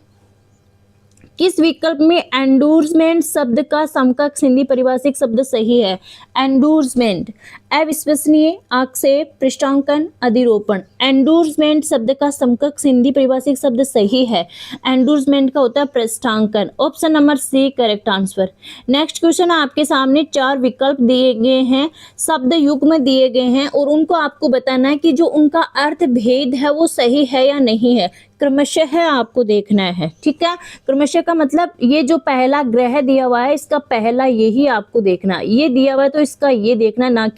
किस विकल्प में एंडोर्समेंट शब्द का समकक्ष हिंदी परिभाषिक शब्द सही है? एंडोर्समेंट, अविश्वसनीय, आक्षेप, पृष्ठांकन, अधिरोपण। एंडोर्समेंट शब्द का समकक्ष हिंदी परिभाषिक शब्द सही है। एंडोर्समेंट का होता है पृष्ठांकन। Option number C correct answer. Next question आपके सामने 4 विकल्प दिए गए हैं, शब्द युग्म दिए गए हैं और उनको आपको बताना है कि जो उनका अर्थ भेद है वो सही है या नहीं है। क्रमशः है आपको देखना है, ठीक है। क्रमशः का मतलब ये जो पहला ग्रह दिया हुआ है इसका पहला यही आपको देखना है, ये दिया हुआ है तो इसका ये देखना, ना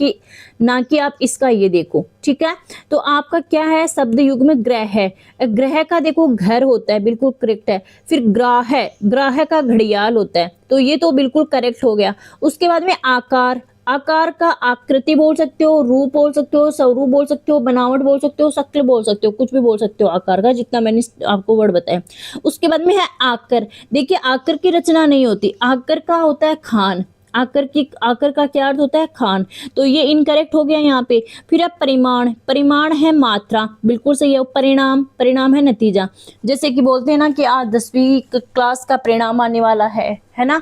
कि आप इसका ये देखो, ठीक है। तो आपका क्या है, शब्द युग में ग्रह है। ग्रह का देखो घर होता है, बिल्कुल करेक्ट है। फिर ग्राह है, ग्राह का घड़ियाल होता है, तो ये तो बिल्कुल करेक्ट हो गया। उसके बाद में आकार, आकार का आकृति बोल सकते हो, रूप बोल सकते हो, स्वरूप बोल सकते हो, बनावट बोल सकते हो, शक्ल बोल सकते हो, कुछ भी बोल सकते हो आकार का, जितना मैंने आपको वर्ड बताया। उसके बाद में है आकर। देखिए आकर की रचना नहीं होती, आकर का होता है खान। आकर का क्या अर्थ होता है, खान। तो ये इनकरेक्ट हो गया यहाँ पे। फिर है परिमाण, परिमाण है मात्रा, बिल्कुल सही है। परिणाम, परिणाम है नतीजा। जैसे कि बोलते हैं ना कि आज 10वीं क्लास का परिणाम आने वाला है ना।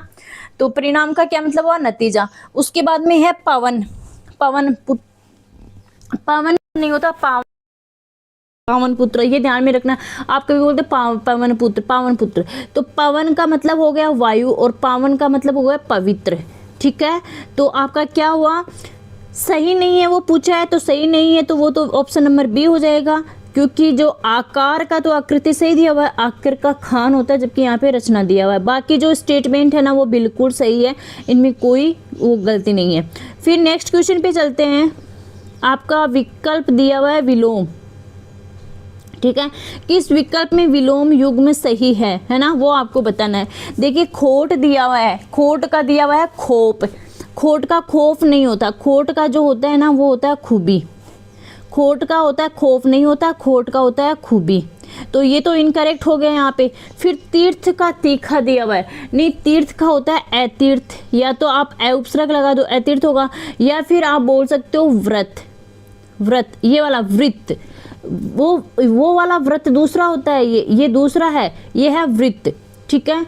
तो परिणाम का क्या मतलब हुआ, नतीजा। उसके बाद में है पवन, पवन पवन नहीं होता, पावन पुत्र, ये ध्यान में रखना। आप कभी बोलते पवन पुत्र, पावन पुत्र, तो पवन का मतलब हो गया वायु और पावन का मतलब हो गया पवित्र, ठीक है। तो आपका क्या हुआ, सही नहीं है वो पूछा है तो सही नहीं है, तो वो तो ऑप्शन नंबर बी हो जाएगा, क्योंकि जो आकार का तो आकृति सही दिया हुआ है, आकर का खान होता है, जबकि यहाँ पे रचना दिया हुआ है। बाकी जो स्टेटमेंट है ना वो बिल्कुल सही है, इनमें कोई वो गलती नहीं है। फिर नेक्स्ट क्वेश्चन पे चलते हैं। आपका विकल्प दिया हुआ है विलोम, ठीक है। किस विकल्प में विलोम युग्म सही है ना, वो आपको बताना है। देखिए खोट दिया हुआ है, खोट का दिया हुआ है खोप, खोट का खौफ नहीं होता, खोट का जो होता है ना वो होता है खूबी। खोट का होता है खौफ नहीं होता, खोट का होता है खूबी। तो ये तो इनकरेक्ट हो गया यहाँ पे। फिर तीर्थ का तीखा दिया हुआ है, नहीं तीर्थ का होता है अतीर्थ, या तो आप ए उपसर्ग लगा दो अतीर्थ होगा, या फिर आप बोल सकते हो व्रत, व्रत ये वाला वृत्त, वो वाला व्रत दूसरा होता है, ये दूसरा है, ये है वृत्त, ठीक है।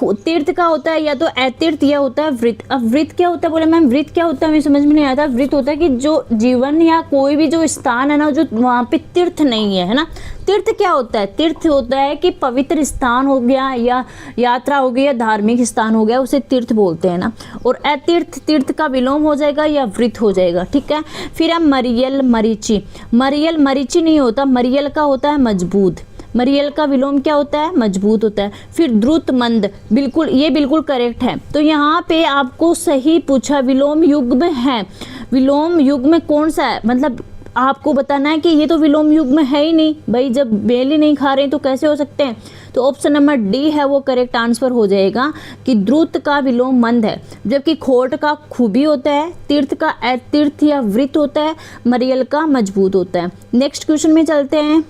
तीर्थ का होता है या तो अतीर्थ या होता है वृत्त। अब वृत्त क्या होता है, बोले मैम वृत्त क्या होता है, हमें समझ में नहीं आता। वृत्त होता है कि जो जीवन या कोई भी जो स्थान है ना, जो वहाँ पे तीर्थ नहीं है ना। तीर्थ क्या होता है, तीर्थ होता है कि पवित्र स्थान हो गया या यात्रा हो गई या धार्मिक स्थान हो गया, उसे तीर्थ बोलते हैं ना। और अतीर्थ, तीर्थ का विलोम हो जाएगा या वृत्त हो जाएगा, ठीक है। फिर है मरियल मरीचि, मरियल मरीचि नहीं होता, मरियल का होता है मजबूत, मरियल का विलोम क्या होता है, मजबूत होता है। फिर द्रुत मंद, बिल्कुल ये बिल्कुल करेक्ट है। तो यहाँ पे आपको सही पूछा, विलोम युग्म है। विलोम युग्म कौन सा है, मतलब आपको बताना है कि ये तो विलोम युग्म है ही नहीं भाई, जब बेल ही नहीं खा रहे तो कैसे हो सकते हैं। तो ऑप्शन नंबर डी है वो करेक्ट आंसर हो जाएगा कि द्रुत का विलोम मंद है, जबकि खोट का खूबी होता है, तीर्थ का अतीर्थ या वृत्त होता है, मरियल का मजबूत होता है। नेक्स्ट क्वेश्चन में चलते हैं।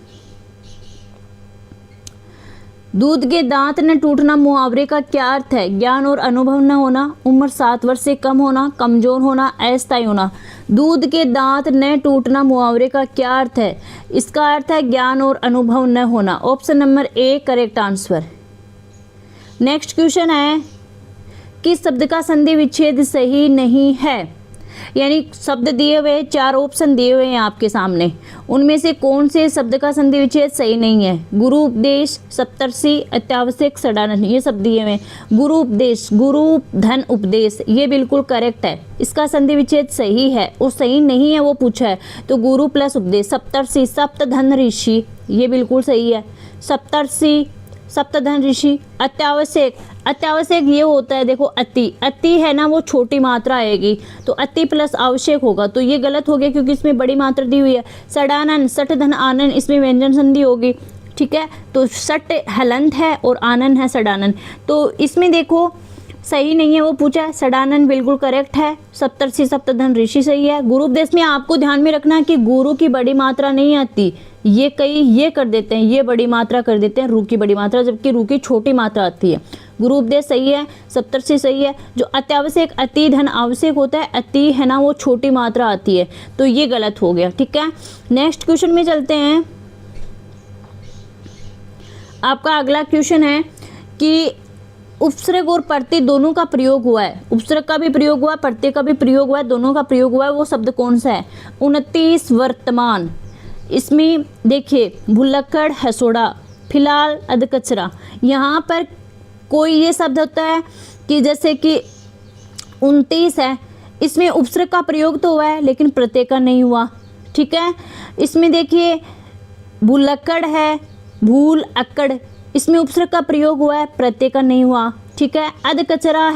दूध के दांत न टूटना मुहावरे का क्या अर्थ है, ज्ञान और अनुभव न होना, उम्र 7 वर्ष से कम होना, कमजोर होना, अस्थायी होना। दूध के दांत न टूटना मुहावरे का क्या अर्थ है, इसका अर्थ है ज्ञान और अनुभव न होना। Option number A correct answer. Next question है, किस शब्द का संधि विच्छेद सही नहीं है, यानी शब्द दिए हुए 4 ऑप्शन दिए हुए हैं आपके सामने, उनमें से कौन से शब्द का संधि विच्छेद सही नहीं है। गुरु उपदेश, सप्तर्षि, अत्यावश्यक, सडानन, ये सब दिए हुए हैं। गुरु उपदेश, गुरु धन उपदेश, ये बिल्कुल करेक्ट है, इसका संधि विच्छेद सही है। और सही नहीं है वो पूछा है, तो गुरु प्लस उपदेश। सप्तर्षि, सप्तधन ऋषि, ये बिल्कुल सही है। सप्तर्षि, सप्तधन ऋषि। अत्यावश्यक, अत्यावश्यक ये होता है देखो अति, अति है ना वो छोटी मात्रा आएगी, तो अति प्लस आवश्यक होगा, तो ये गलत हो गया क्योंकि इसमें बड़ी मात्रा दी हुई है। सडानन, सट धन आनन, इसमें व्यंजन संधि होगी, ठीक है। तो सट हलंत है और आनन है सडानन, तो इसमें देखो सही नहीं है वो पूछा है। सडानन बिल्कुल करेक्ट है। सप्तर्षि, सप्तधन ऋषि सही है। गुरु उपदेश में आपको ध्यान में रखना है कि गुरु की बड़ी मात्रा नहीं आती, ये कई ये कर देते हैं, ये बड़ी मात्रा कर देते हैं रू की बड़ी मात्रा, जबकि रू की छोटी मात्रा आती है। गुरु उपदेश सही है, सप्तर्षि सही है। जो अत्यावश्यक, अति धन आवश्यक होता है, अति है ना वो छोटी मात्रा आती है, तो ये गलत हो गया, ठीक है। नेक्स्ट क्वेश्चन में चलते हैं। आपका अगला क्वेश्चन है कि उपसर्ग और प्रत्यय दोनों का प्रयोग हुआ है, उपसर्ग का भी प्रयोग हुआ है, प्रत्यय का भी प्रयोग हुआ है, दोनों का प्रयोग हुआ है, वो शब्द कौन सा है? 29 वर्तमान। इसमें देखिए भुलक्कड़, हसोड़ा, फिलहाल, अधकचरा। यहाँ पर कोई ये शब्द होता है कि जैसे कि 29 है, इसमें उपसर्ग का प्रयोग तो हुआ है लेकिन प्रत्यय का नहीं हुआ, ठीक है। इसमें देखिए भुलक्कड़ है, भूल अक्कड़, इसमें उपसर्ग का प्रयोग हुआ है, प्रत्यय का नहीं हुआ, ठीक है। अधकचरा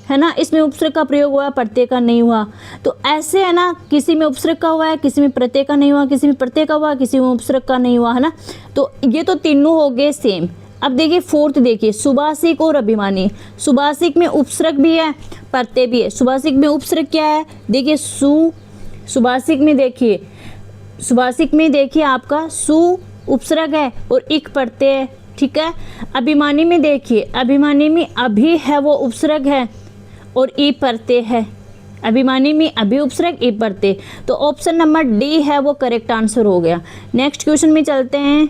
है ना, इसमें उपसर्ग का प्रयोग हुआ है, प्रत्यय का नहीं हुआ। तो ऐसे है ना, किसी में उपसर्ग का हुआ है, किसी में प्रत्यय का नहीं हुआ, किसी में प्रत्यय का हुआ, किसी में उपसर्ग का नहीं हुआ, है ना। तो ये तो तीनों हो गए सेम। अब देखिए फोर्थ, देखिए सुभाषिक और अभिमानी। सुभाषिक में उपसर्ग भी है, प्रत्यय भी है। सुभाषिक में उपसर्ग क्या है? देखिए सुभाषिक में देखिए आपका सु उपसर्ग है और इक प्रत्यय है, ठीक है। अभिमानी में देखिए, अभिमानी में अभी है वो उपसर्ग है और ई प्रत्यय है। अभिमानी में अभी उपसर्ग, ई प्रत्यय। तो ऑप्शन नंबर डी है वो करेक्ट आंसर हो गया। नेक्स्ट क्वेश्चन में चलते हैं।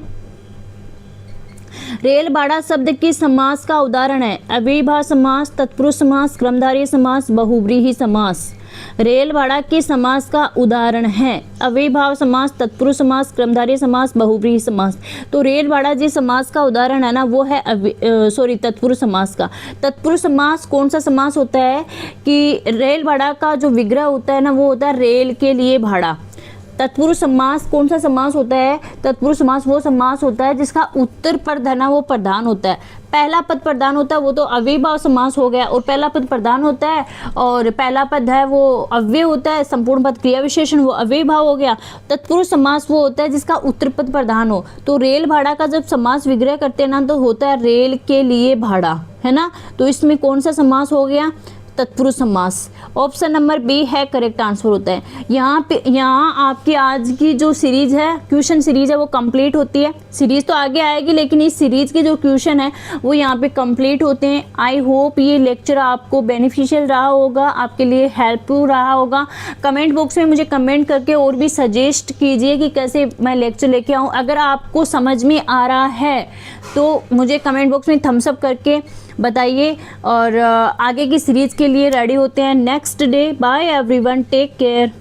रेलबाड़ा शब्द की समास का उदाहरण है। अव्ययीभाव समास, तत्पुरुष समास, क्रमधारय समास, बहुव्रीहि समास। रेलबाड़ा की समास का उदाहरण है अव्ययीभाव समास, तत्पुरुष समास, क्रमधारय समास, बहुव्रीहि समास। तो रेलबाड़ा जी समास का उदाहरण है ना, वो है तत्पुरुष समास का। तत्पुरुष समास कौन सा समास होता है कि रेलबाड़ा का जो विग्रह होता है ना, वो होता है रेल के लिए भाड़ा। तत्पुरुष समास कौन सा समास होता है? तत्पुरुष समास वो समास होता है जिसका उत्तर पद है ना वो प्रधान होता है। पहला पद प्रधान होता है वो तो अव्ययीभाव समास हो गया, और पहला पद प्रधान होता है और पहला पद है वो अव्यय होता है, संपूर्ण पद क्रिया विशेषण वो अव्ययीभाव हो गया। तत्पुरुष समास वो होता है जिसका उत्तर पद प्रधान हो। तो रेल भाड़ा का जब समास विग्रह करते हैं ना, तो होता है रेल के लिए भाड़ा, है ना। तो इसमें कौन सा समास हो गया? तत्पुरुष समास। ऑप्शन नंबर बी है करेक्ट आंसर होता है। यहाँ आपकी आज की जो सीरीज है, क्वेश्चन सीरीज है, वो कंप्लीट होती है। सीरीज तो आगे आएगी लेकिन इस सीरीज के जो क्वेश्चन है वो यहाँ पे कंप्लीट होते हैं। आई होप ये लेक्चर आपको बेनिफिशियल रहा होगा, आपके लिए हेल्पफुल रहा होगा। कमेंट बॉक्स में मुझे कमेंट करके और भी सजेस्ट कीजिए कि कैसे मैं लेक्चर लेके आऊँ। अगर आपको समझ में आ रहा है तो मुझे कमेंट बॉक्स में थम्स अप करके बताइए, और आगे की सीरीज के लिए रेडी होते हैं next day. Bye everyone, take care.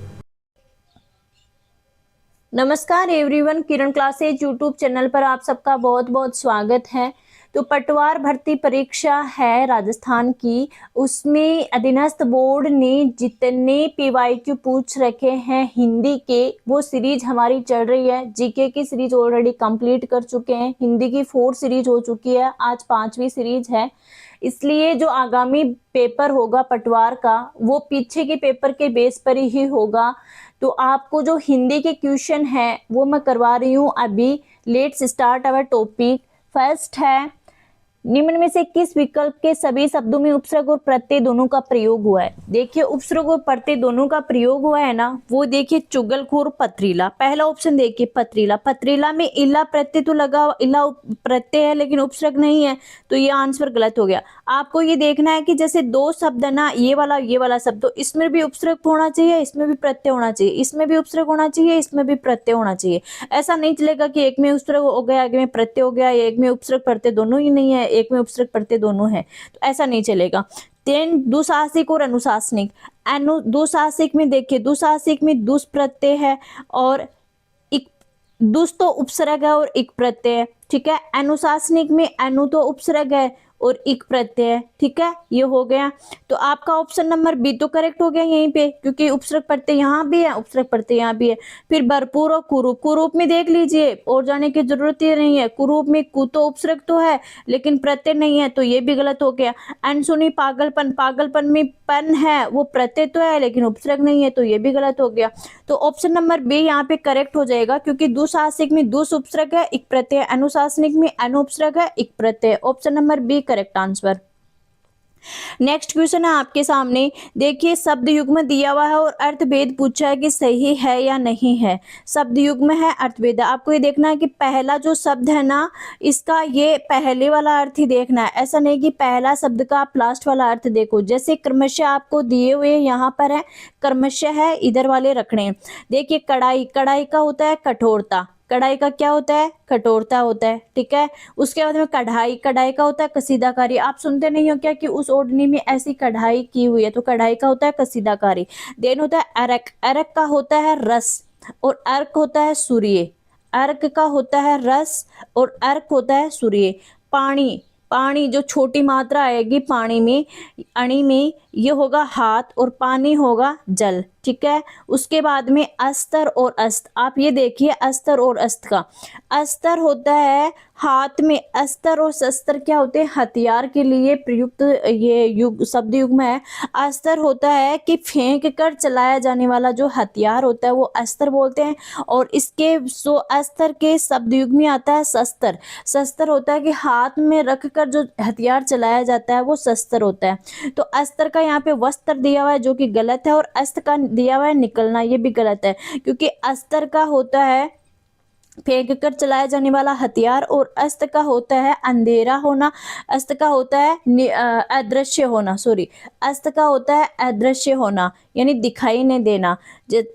नमस्कार everyone, Kiran classes YouTube channel पर आप सबका बहुत बहुत स्वागत है। तो पटवार भर्ती परीक्षा है राजस्थान की, उसमें अधीनस्थ बोर्ड ने जितने PYQ पूछ रखे हैं हिंदी के, वो सीरीज हमारी चल रही है। जीके की सीरीज ऑलरेडी कंप्लीट कर चुके हैं, हिंदी की 4 सीरीज हो चुकी है, आज 5वीं सीरीज है। इसलिए जो आगामी पेपर होगा पटवार का, वो पीछे के पेपर के बेस पर ही होगा। तो आपको जो हिंदी के क्वेश्चन है वो मैं करवा रही हूँ अभी। Let's start our topic. First है, निम्न में से किस विकल्प के सभी शब्दों में उपसर्ग और प्रत्यय दोनों का प्रयोग हुआ है? देखिए उपसर्ग और प्रत्यय दोनों का प्रयोग हुआ है ना, वो देखिए चुगलखोर, पथरीला। पहला ऑप्शन देखिए पथरीला। पथरीला में इला प्रत्यय तो लगा, इला प्रत्यय है लेकिन उपसर्ग नहीं है, तो ये आंसर गलत हो गया। आपको ये देखना है कि जैसे 2 शब्द है ना, ये वाला शब्द, तो इसमें भी उपसर्ग होना चाहिए, इसमें भी प्रत्यय होना चाहिए, इसमें भी उपसर्ग होना चाहिए, इसमें भी प्रत्यय होना चाहिए। ऐसा नहीं चलेगा कि एक में उपसर्ग हो गया, एक में प्रत्यय हो गया, एक में उपसर्ग प्रत्यय दोनों ही नहीं है, एक में उपसर्ग प्रत्यय दोनों है, तो ऐसा नहीं चलेगा। देन दुशासिक और अनुशासनिक। दुशासिक में देखिए, दुशासिक में दुष प्रत्यय है और इक, दुष तो उपसर्ग है और इक प्रत्यय है, ठीक है। अनुशासनिक में अनु तो उपसर्ग है और इक प्रत्यय है, ठीक है। ये हो गया। तो आपका ऑप्शन नंबर बी तो करेक्ट हो गया यहीं पे, क्योंकि उपसर्ग प्रत्यय यहाँ भी है, उपसर्ग प्रत्यय यहाँ भी है। फिर भरपूर और कुरूप। कुरूप में देख लीजिए, और जाने की जरूरत ही नहीं है। कुरूप में कु तो उपसर्ग तो है लेकिन प्रत्यय नहीं है, तो ये भी गलत हो गया। अनसुनी, पागलपन। पागलपन में पन है, वो प्रत्यय तो है लेकिन उपसर्ग नहीं है, तो ये भी गलत हो गया। तो ऑप्शन नंबर बी यहाँ पे करेक्ट हो जाएगा, क्योंकि दुशासिक में दुष उपसर्ग है, इक प्रत्यय। अनुशासनिक में अनु उपसर्ग है, इक प्रत्यय। Option number B correct answer. Next question है आपके सामने। देखिए शब्द युग्म दिया हुआ है और अर्थभेद पूछा है कि सही है या नहीं है। शब्द युग्म है, अर्थभेद है। आपको ये देखना है कि पहला जो शब्द है ना, इसका ये पहले वाला अर्थ ही देखना है। ऐसा नहीं कि पहला शब्द का आप लास्ट वाला अर्थ देखो। जैसे क्रमशः आपको दिए हुए यहाँ पर है, क्रमशः है, इधर वाले रखने। देखिए कड़ाई, कड़ाई का होता है कठोरता, कढ़ाई का क्या होता है, कठोरता होता है, ठीक है। उसके बाद में कढ़ाई, कढ़ाई का होता है कसीदाकारी। आप सुनते नहीं हो क्या कि उस ओढ़नी में ऐसी कढ़ाई की हुई है, तो कढ़ाई का होता है कसीदाकारी। देन होता है अरक, अरक का होता है रस, और अर्क होता है सूर्य। अर्क का होता है रस और अर्क होता है सूर्य। पानी, पानी जो छोटी मात्रा आएगी पानी में, अणी में, ये होगा हाथ, और पानी होगा जल, ठीक है। उसके बाद में अस्तर और अस्त, आप ये देखिए अस्तर और अस्त का, अस्तर होता है हाथ में, अस्तर और शस्त्र क्या होते हैं, हथियार के लिए प्रयुक्त ये युग शब्द युग्म है। अस्तर होता है कि फेंक कर चलाया जाने वाला जो हथियार होता है वो अस्त्र बोलते हैं, और इसके सो अस्त्र के शब्द युग में आता है शस्त्र। शस्त्र होता है कि हाथ में रख कर जो हथियार चलाया जाता है वो शस्त्र होता है। तो अस्त्र का यहाँ पे वस्त्र दिया हुआ है जो कि गलत है, और अस्त्र का दिया हुआ है निकलना, ये भी गलत है, क्योंकि अस्त्र का होता है फेंक कर चलाया जाने वाला हथियार, और अस्त्र का होता है अंधेरा होना, अस्त्र का होता है अदृश्य होना, सॉरी, अस्त्र का होता है अदृश्य होना, यानी दिखाई नहीं देना।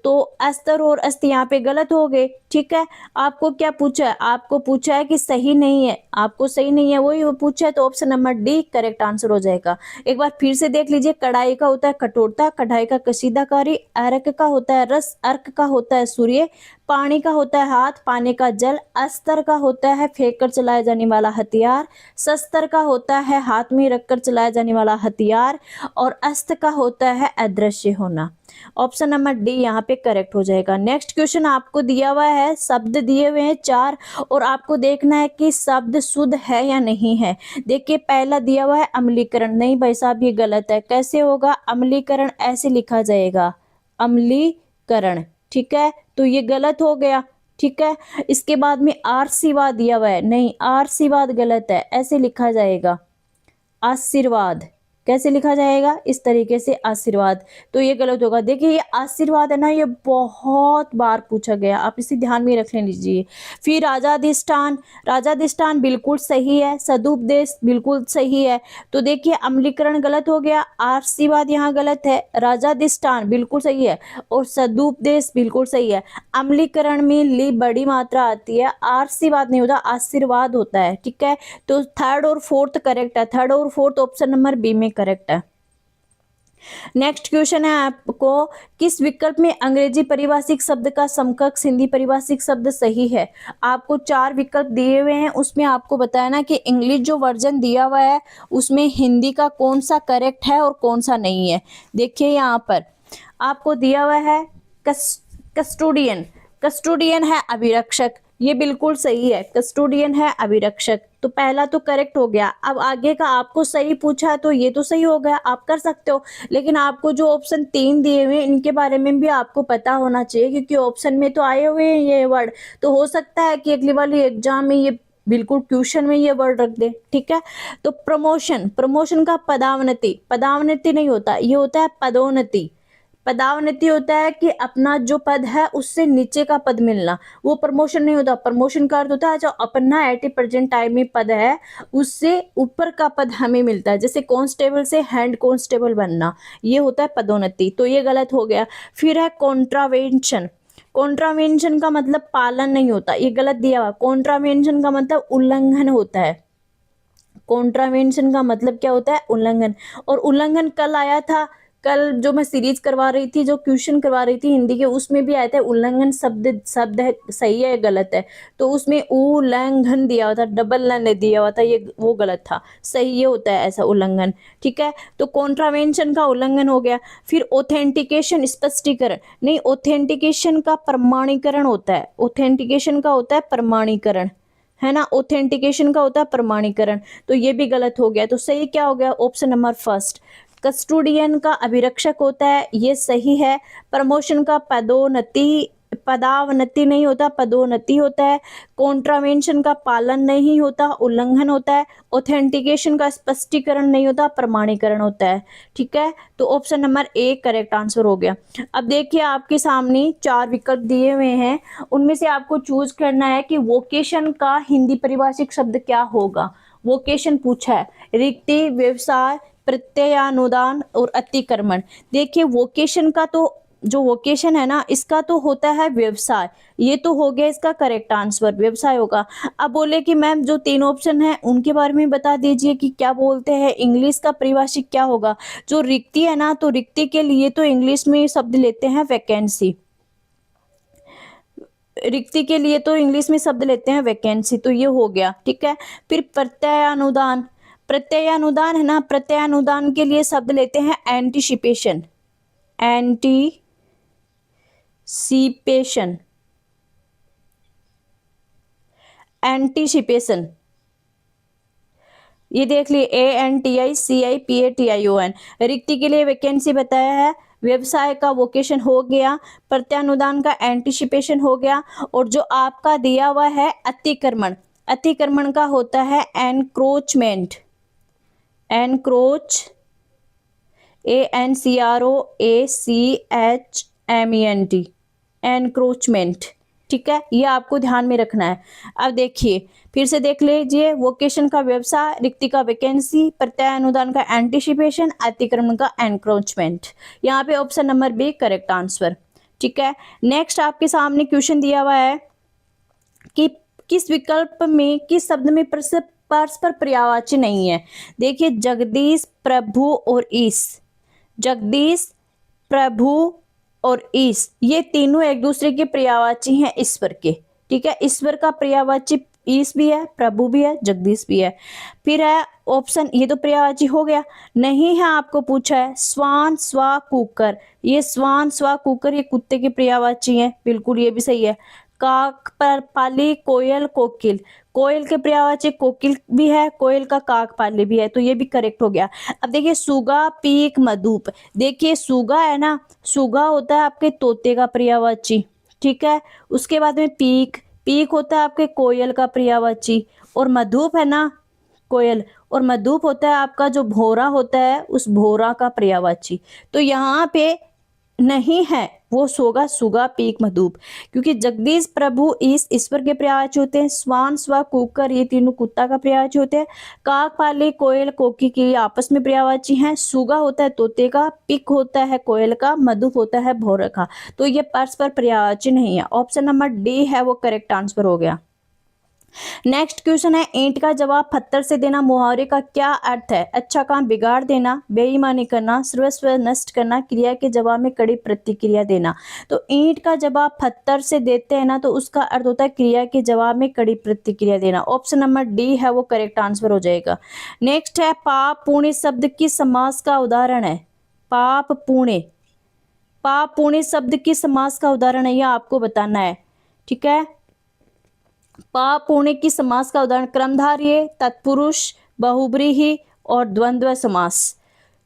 तो अस्त्र और अस्त्र यहाँ पे गलत हो गए, ठीक है। आपको क्या पूछा है, आपको पूछा है कि सही नहीं है, आपको सही नहीं है वही वो पूछा है, तो option number D correct answer हो जाएगा। एक बार फिर से देख लीजिए, कढ़ाई का होता है कठोरता, कढ़ाई का कसीदाकारी, अर्क का होता है रस, अर्क का होता है सूर्य, पानी का होता है हाथ, पानी का जल, अस्त्र का होता है फेंक कर चलाया जाने वाला हथियार, शस्त्र का होता है हाथ में रखकर चलाया जाने वाला हथियार, और अस्त्र का होता है अदृश्य होना। ऑप्शन नंबर डी यहाँ पे करेक्ट हो जाएगा। नेक्स्ट क्वेश्चन आपको दिया हुआ है, शब्द दिए हुए हैं 4, और आपको देखना है कि शब्द शुद्ध है या नहीं है। देखिए पहला दिया हुआ है अम्लीकरण, नहीं भाई साहब ये गलत है। कैसे होगा अम्लीकरण, ऐसे लिखा जाएगा अम्लीकरण, ठीक है, तो ये गलत हो गया, ठीक है। इसके बाद में आशीर्वाद दिया हुआ है, नहीं आशीर्वाद गलत है, ऐसे लिखा जाएगा आशीर्वाद। कैसे लिखा जाएगा, इस तरीके से आशीर्वाद, तो ये गलत होगा। देखिए ये आशीर्वाद है ना, ये बहुत बार पूछा गया, आप इसे ध्यान में रख लीजिए। फिर राजाधिष्ठान, राजाधिष्ठान बिल्कुल सही है, सदुपदेश बिल्कुल सही है। तो देखिए अम्लीकरण गलत हो गया, आशीर्वाद यहाँ गलत है, राजाधिष्ठान बिल्कुल सही है, और सदुपदेश बिल्कुल सही है। अम्लीकरण में ली बड़ी मात्रा आती है, आशीर्वाद नहीं होता, आशीर्वाद होता है, ठीक है। तो थर्ड और फोर्थ करेक्ट है, थर्ड और फोर्थ ऑप्शन नंबर बी में करेक्ट है। नेक्स्ट क्वेश्चन है आपको, किस विकल्प में अंग्रेजी परिभाषिक शब्द का समकक्ष हिंदी परिभाषिक शब्द सही है। आपको 4 विकल्प दिए हुए हैं, उसमें आपको बताना कि इंग्लिश जो वर्जन दिया हुआ है उसमें हिंदी का कौन सा करेक्ट है और कौन सा नहीं है। देखिए यहाँ पर आपको दिया हुआ है कस्टोडियन, कस्टोडियन है अभिरक्षक, ये बिल्कुल सही है, कस्टोडियन है अभिरक्षक, तो पहला तो करेक्ट हो गया। अब आगे का आपको सही पूछा है तो ये तो सही हो गया, आप कर सकते हो, लेकिन आपको जो ऑप्शन 3 दिए हुए हैं इनके बारे में भी आपको पता होना चाहिए, क्योंकि ऑप्शन में तो आए हुए हैं ये वर्ड, तो हो सकता है कि अगली वाली एग्जाम में ये बिल्कुल क्वेश्चन में ये वर्ड रख दे, ठीक है। तो प्रमोशन, प्रमोशन का पदावनति, पदावनति नहीं होता, ये होता है पदोन्नति। पदावनति होता है कि अपना जो पद है उससे नीचे का पद मिलना, वो प्रमोशन नहीं होता। प्रमोशन का अर्थ होता है जो अपना एट ए प्रेजेंट टाइम में पद है उससे ऊपर का पद हमें मिलता है, जैसे कांस्टेबल से हेड कांस्टेबल बनना, ये होता है पदोन्नति, तो ये गलत हो गया। फिर है कॉन्ट्रावेंशन, कॉन्ट्रावेंशन का मतलब पालन नहीं होता, ये गलत दिया हुआ। कॉन्ट्रावेंशन का मतलब उल्लंघन होता है, कॉन्ट्रावेंशन का मतलब क्या होता है, उल्लंघन। और उल्लंघन कल आया था, कल जो मैं सीरीज करवा रही थी, जो क्वेश्चन करवा रही थी हिंदी के, उसमें भी आया था उल्लंघन शब्द है, सही है गलत है, तो उसमें उल्लंघन दिया हुआ था, डबल न दिया हुआ था, ये वो गलत था, सही ये होता है ऐसा उल्लंघन, ठीक है। तो कॉन्ट्रावेंशन का उल्लंघन हो गया। फिर ऑथेंटिकेशन स्पष्टीकरण, नहीं ऑथेंटिकेशन का प्रमाणीकरण होता है, ऑथेंटिकेशन का होता है प्रमाणीकरण, है ना, ऑथेंटिकेशन का होता है प्रमाणीकरण, तो ये भी गलत हो गया। तो सही क्या हो गया, ऑप्शन नंबर फर्स्ट। कस्टोडियन का अभिरक्षक होता है, ये सही है। प्रमोशन का पदोन्नति, पदावनति नहीं होता, पदोन्नति होता है। कॉन्ट्रावेंशन का पालन नहीं होता, उल्लंघन होता है। ऑथेंटिकेशन का स्पष्टीकरण नहीं होता, प्रमाणीकरण होता है, ठीक है। तो option number A correct answer हो गया। अब देखिए आपके सामने 4 विकल्प दिए हुए हैं, उनमें से आपको चूज करना है कि वोकेशन का हिंदी परिभाषिक शब्द क्या होगा। वोकेशन पूछा है, रिक्ति, व्यवसाय, प्रत्ययानुदान और अतिक्रमण। देखिए वोकेशन का तो जो वोकेशन है ना, इसका तो होता है व्यवसाय। ये तो हो गया इसका करेक्ट आंसर, व्यवसाय होगा। अब बोले कि मैम जो 3 ऑप्शन है उनके बारे में बता दीजिए कि क्या बोलते हैं, इंग्लिश का परिभाषिक क्या होगा। जो रिक्ति है ना, तो रिक्ति के लिए तो इंग्लिश में शब्द लेते हैं वैकेंसी। रिक्ति के लिए तो इंग्लिश में शब्द लेते हैं वैकेंसी, तो ये हो गया, ठीक है। फिर प्रत्ययानुदान, प्रत्ययानुदान है ना, प्रत्ययानुदान के लिए शब्द लेते हैं एंटीसिपेशन, एंटीसिपेशन, एंटीसिपेशन। ये देख लिए, ANTICIPATION। रिक्ति के लिए वैकेंसी बताया है, व्यवसाय का वोकेशन हो गया, प्रत्यानुदान का एंटीसिपेशन हो गया, और जो आपका दिया हुआ है अतिक्रमण, अतिक्रमण का होता है एनक्रोचमेंट, एनक्रोच, ANCROACHMENT, एनक्रोचमेंट, ठीक है। ये आपको ध्यान में रखना है। अब देखिए, फिर से देख लीजिए, वोकेशन का व्यवसाय, रिक्ति का वैकेंसी, प्रत्यानुदान का एंटीसिपेशन, अतिक्रमण का एनक्रोचमेंट। यहाँ पे option number B correct answer, ठीक है। नेक्स्ट आपके सामने क्वेश्चन दिया हुआ है कि किस विकल्प में, किस शब्द में परस्पर पर्यायवाची नहीं है। देखिए, जगदीश, प्रभु और ईश, जगदीश, प्रभु और ईश, ये तीनों एक दूसरे के पर्यायवाची हैं ईश्वर के, ठीक है। ईश्वर का पर्यायवाची ईश भी है, प्रभु भी है, जगदीश भी है। फिर है ऑप्शन, ये तो पर्यायवाची हो गया। नहीं है, आपको पूछा है स्वान, स्वा, कुकर। ये स्वान, स्वा, कुकर ये कुत्ते के पर्यायवाची हैं, बिल्कुल ये भी सही है। काक, पर, पाली, कोयल, कोकिल, कोयल के पर्यायवाची कोकिल भी है, कोयल का काक, पाली भी है, तो ये भी करेक्ट हो गया। अब देखिए, सुगा, पीक, मधुप। देखिए, सुगा है ना, सुगा होता है आपके तोते का पर्यायवाची, ठीक है। उसके बाद में पीक, पीक होता है आपके कोयल का पर्यायवाची, और मधुप है ना, कोयल, और मधुप होता है आपका जो भौरा होता है, उस भौरा का पर्यायवाची। तो यहाँ पे नहीं है वो सोगा, सुगा, पीक, मधुप, क्योंकि जगदीश, प्रभु, ईश ईश्वर के पर्यायवाची होते हैं। स्वान, स्वा, कुकर ये तीनों कुत्ता का पर्यायवाची होते हैं। काक, पाली, कोयल, कोकी के आपस में पर्यायवाची हैं। सुगा होता है तोते का, पिक होता है कोयल का, मधुप होता है भौरे का, तो ये परस्पर पर्यायवाची नहीं है। ऑप्शन नंबर डी है वो करेक्ट आंसर हो गया। नेक्स्ट क्वेश्चन है, ईंट का जवाब पत्थर से देना मुहावरे का क्या अर्थ है। अच्छा काम बिगाड़ देना, बेईमानी करना, सर्वस्व नष्ट करना, क्रिया के जवाब में कड़ी प्रतिक्रिया देना। तो ईंट का जवाब पत्थर से देते हैं ना, तो उसका अर्थ होता है क्रिया के जवाब में कड़ी प्रतिक्रिया देना। ऑप्शन नंबर डी है वो करेक्ट आंसर हो जाएगा। नेक्स्ट है, पाप पुण्य शब्द किस समास का उदाहरण है। पाप पुण्य, पाप पुण्य शब्द किस समास का उदाहरण है, यह आपको बताना है, ठीक है। पाप पुण्य की समास का उदाहरण क्रमधारय, तत्पुरुष, बहुब्रीहि और द्वंद्व समास।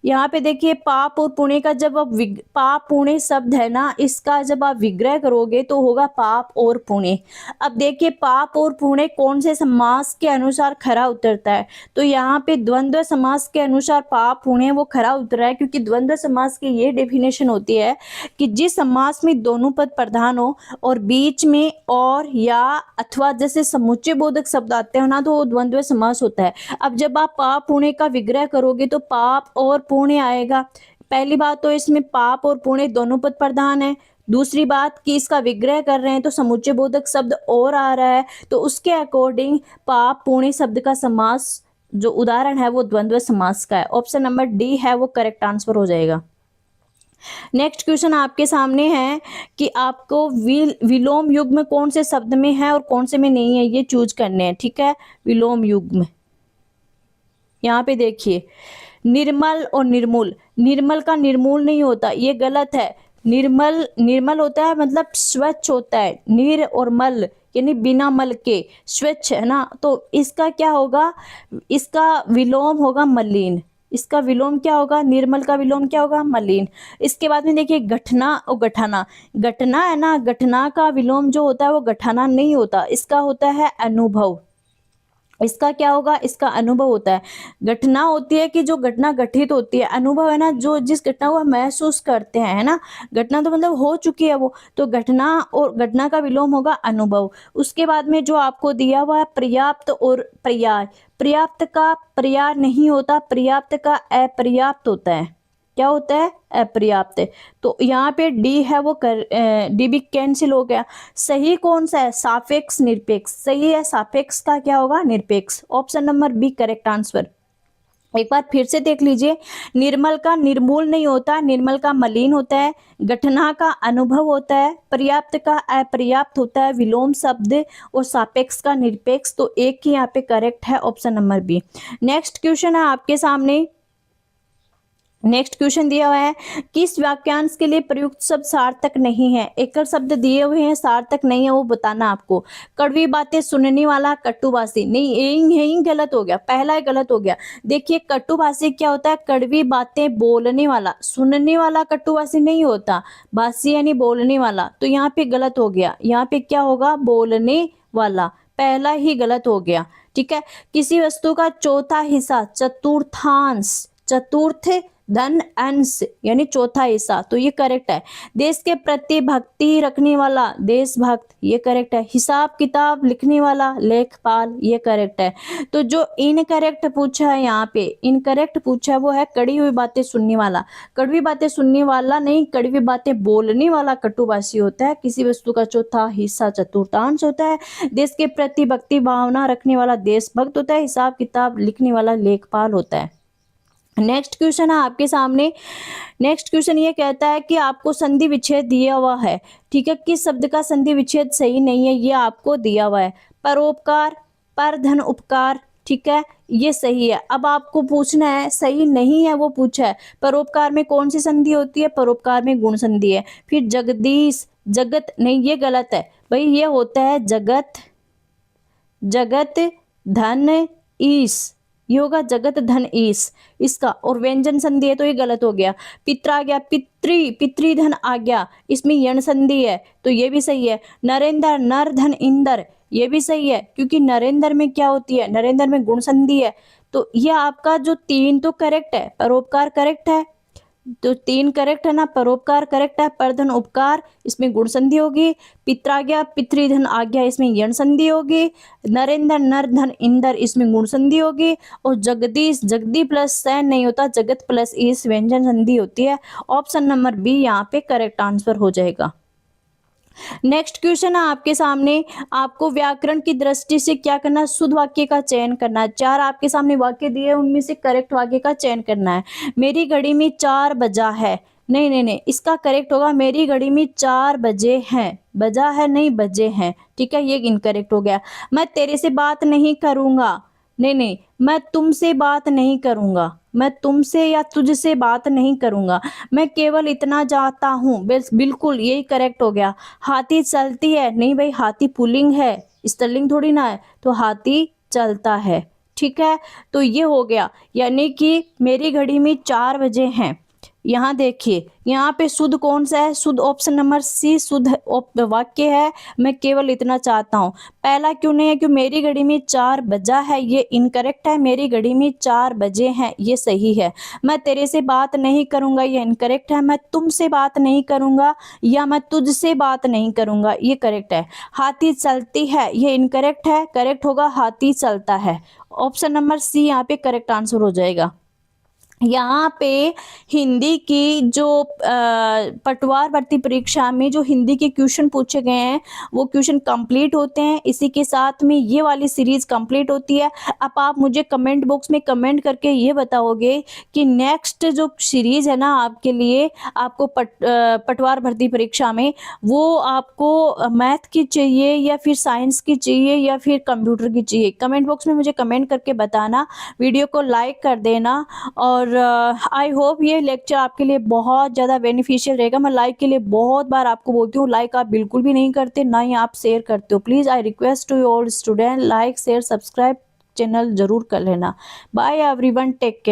यहाँ पे देखिए, पाप और पुण्य का जब आप पाप पुण्य शब्द है ना, इसका जब आप विग्रह करोगे तो होगा पाप और पुण्य। अब देखिए, पाप और पुण्य कौन से समास के अनुसार खरा उतरता है, तो यहाँ पे द्वंद्व समास के अनुसार पाप पुण्य वो खरा उतर रहा है, क्योंकि द्वंद्व समास की ये डेफिनेशन होती है कि जिस समास में दोनों पद प्रधान हो और बीच में और या अथवा जैसे समुच्चय बोधक शब्द आते हैं ना, तो वो द्वंद्व समास होता है। अब जब आप पाप पुण्य का विग्रह करोगे तो पाप और पुण्य आएगा। पहली बात तो इसमें पाप और पुण्य दोनों पद प्रधान है। दूसरी बात कि इसका विग्रह कर रहे हैं तो समुच्चय बोधक शब्द और आ रहा है, तो उसके अकॉर्डिंग पाप पुण्य शब्द का समास जो उदाहरण है वो द्वंद्व समास का है। ऑप्शन नंबर डी है वो करेक्ट आंसर हो जाएगा। नेक्स्ट क्वेश्चन आपके सामने है कि आपको विलोम युग्म कौन से शब्द में है और कौन से में नहीं है, ये चूज करने हैं, ठीक है। विलोम युग्म, यहाँ पे देखिए, निर्मल और निर्मूल, निर्मल का निर्मूल नहीं होता, ये गलत है। निर्मल, निर्मल होता है मतलब स्वच्छ होता है, निर और मल यानी बिना मल के, स्वच्छ है ना, तो इसका क्या होगा, इसका विलोम होगा मलिन। इसका विलोम क्या होगा, निर्मल का विलोम क्या होगा, मलिन। इसके बाद में देखिए, गठना और गठाना, गठना है ना, गठना का विलोम जो होता है वो गठाना नहीं होता, इसका होता है अनुभव। इसका क्या होगा, इसका अनुभव होता है। घटना होती है कि जो घटना घटित होती है, अनुभव है ना जो जिस घटना को हम महसूस करते हैं, है ना। घटना तो मतलब हो चुकी है वो, तो घटना और घटना का विलोम होगा अनुभव। उसके बाद में जो आपको दिया हुआ है पर्याप्त और पर्याय, पर्याप्त का पर्याय नहीं होता, पर्याप्त का अपर्याप्त होता है, क्या होता है, अपर्याप्त है। तो यहाँ पे डी है वो डी भी कैंसिल हो गया। सही कौन सा है, सापेक्ष निरपेक्ष सही है, सापेक्ष का क्या होगा, निरपेक्ष। Option number B correct answer. एक बार फिर से देख लीजिए, निर्मल का निर्मूल नहीं होता, निर्मल का मलिन होता है, घटना का अनुभव होता है, पर्याप्त का अपर्याप्त होता है, विलोम शब्द, और सापेक्ष का निरपेक्ष। तो एक ही यहाँ पे करेक्ट है, option number B. Next question है आपके सामने, नेक्स्ट क्वेश्चन दिया हुआ है, किस वाक्यांश के लिए प्रयुक्त शब्द सार्थक नहीं है। एकल शब्द दिए हुए हैं, सार्थक नहीं है, वो बताना आपको। कड़वी बातें सुनने वाला कटुभाषी, नहीं यही गलत हो गया, पहला ही गलत हो गया। देखिए कटुभाषी क्या होता है, कड़वी बातें बोलने वाला, सुनने वाला कटुभाषी नहीं होता, भाषी यानी बोलने वाला। तो यहाँ पे गलत हो गया, यहाँ पे क्या होगा, बोलने वाला, पहला ही गलत हो गया। ठीक है, किसी वस्तु का चौथा हिस्सा, चतुर्थांश, चतुर्थ धन अंश यानी चौथा हिस्सा, तो ये करेक्ट है। देश के प्रति भक्ति रखने वाला, देशभक्त, ये करेक्ट है। हिसाब किताब लिखने वाला, लेखपाल, ये करेक्ट है। तो जो इनकरेक्ट पूछा है यहाँ पे, इनकरेक्ट पूछा है वो है कड़ी हुई बातें सुनने वाला। कड़वी बातें सुनने वाला नहीं, कड़वी बातें बोलने वाला कटुभाषी होता है। किसी वस्तु का चौथा हिस्सा चतुर्थांश होता है। देश के प्रति भक्ति भावना रखने वाला देशभक्त होता है। हिसाब किताब लिखने वाला लेखपाल होता है। नेक्स्ट क्वेश्चन है आपके सामने, नेक्स्ट क्वेश्चन ये कहता है कि आपको संधि विच्छेद दिया हुआ है। ठीक है, किस शब्द का संधि विच्छेद सही नहीं है, ये आपको दिया हुआ है। परोपकार, परधन उपकार, ठीक है, ये सही है। अब आपको पूछना है, सही नहीं है वो पूछा है, परोपकार में कौन सी संधि होती है, परोपकार में गुण संधि है। फिर जगदीश, जगत, नहीं ये गलत है भाई, ये होता है जगत, जगत धन ईश, ये होगा जगत धन ईश इसका। और व्यंजन संधि है तो ये गलत हो गया। पित्र आ गया, पितृ, पितृधन आ गया, इसमें यण संधि है तो ये भी सही है। नरेंद्र, नर धन इंदर, ये भी सही है, क्योंकि नरेंद्र में क्या होती है, नरेंद्र में गुण संधि है। तो ये आपका जो तीन तो करेक्ट है, परोपकार करेक्ट है, तो तीन करेक्ट है ना, परोपकार करेक्ट है, परधन उपकार इसमें गुण संधि होगी, पित्र आ गया, पितृधन आ गया, इसमें यण संधि होगी, नरेंद्र, नर धन इंदर इसमें गुण संधि होगी, और जगदीश, जगदी प्लस सैन नहीं होता, जगत प्लस ईश व्यंजन संधि होती है। ऑप्शन नंबर बी यहाँ पे करेक्ट आंसर हो जाएगा। नेक्स्ट क्वेश्चन है आपके सामने, आपको व्याकरण की दृष्टि से क्या करना है, शुद्ध वाक्य का चयन करना है। चार आपके सामने वाक्य दिए, उनमें से करेक्ट वाक्य का चयन करना है। मेरी घड़ी में 4 बजा है, नहीं नहीं नहीं, इसका करेक्ट होगा मेरी घड़ी में 4 बजे हैं, बजा है नहीं बजे हैं। ठीक है, ये इनकरेक्ट हो गया। मैं तेरे से बात नहीं करूंगा, नहीं नहीं, मैं तुमसे बात नहीं करूंगा, मैं तुमसे या तुझसे बात नहीं करूंगा। मैं केवल इतना जाता हूँ, बिल्कुल यही करेक्ट हो गया। हाथी चलती है, नहीं भाई हाथी पुल्लिंग है, स्त्रीलिंग थोड़ी ना है, तो हाथी चलता है। ठीक है, तो ये हो गया, यानी कि मेरी घड़ी में 4 बजे हैं। यहाँ देखिए, यहाँ पे शुद्ध कौन सा है, शुद्ध ऑप्शन नंबर सी शुद्ध वाक्य है, मैं केवल इतना चाहता हूँ। पहला क्यों नहीं है, क्यों मेरी घड़ी में 4 बजा है, ये इनकरेक्ट है, मेरी घड़ी में 4 बजे हैं, ये सही है। मैं तेरे से बात नहीं करूंगा, ये इनकरेक्ट है। मैं तुमसे बात नहीं करूंगा या मैं तुझसे बात नहीं करूंगा, ये करेक्ट है। हाथी चलती है, ये इनकरेक्ट है, करेक्ट होगा हाथी चलता है। ऑप्शन नंबर सी यहाँ पे करेक्ट आंसर हो जाएगा। यहाँ पे हिंदी की जो पटवार भर्ती परीक्षा में जो हिंदी के क्वेश्चन पूछे गए हैं वो क्वेश्चन कंप्लीट होते हैं। इसी के साथ में ये वाली सीरीज कंप्लीट होती है। अब आप मुझे कमेंट बॉक्स में कमेंट करके ये बताओगे कि नेक्स्ट जो सीरीज है ना आपके लिए, आपको पटवार भर्ती परीक्षा में, वो आपको मैथ की चाहिए या फिर साइंस की चाहिए या फिर कंप्यूटर की चाहिए। कमेंट बॉक्स में मुझे कमेंट करके बताना, वीडियो को लाइक कर देना। और आई होप ये लेक्चर आपके लिए बहुत ज़्यादा बेनिफिशियल रहेगा। मैं लाइक के लिए बहुत बार आपको बोलती हूँ, लाइक आप बिल्कुल भी नहीं करते, ना ही आप शेयर करते हो। Please I request to all student, like share subscribe channel जरूर कर लेना। Bye everyone, take care.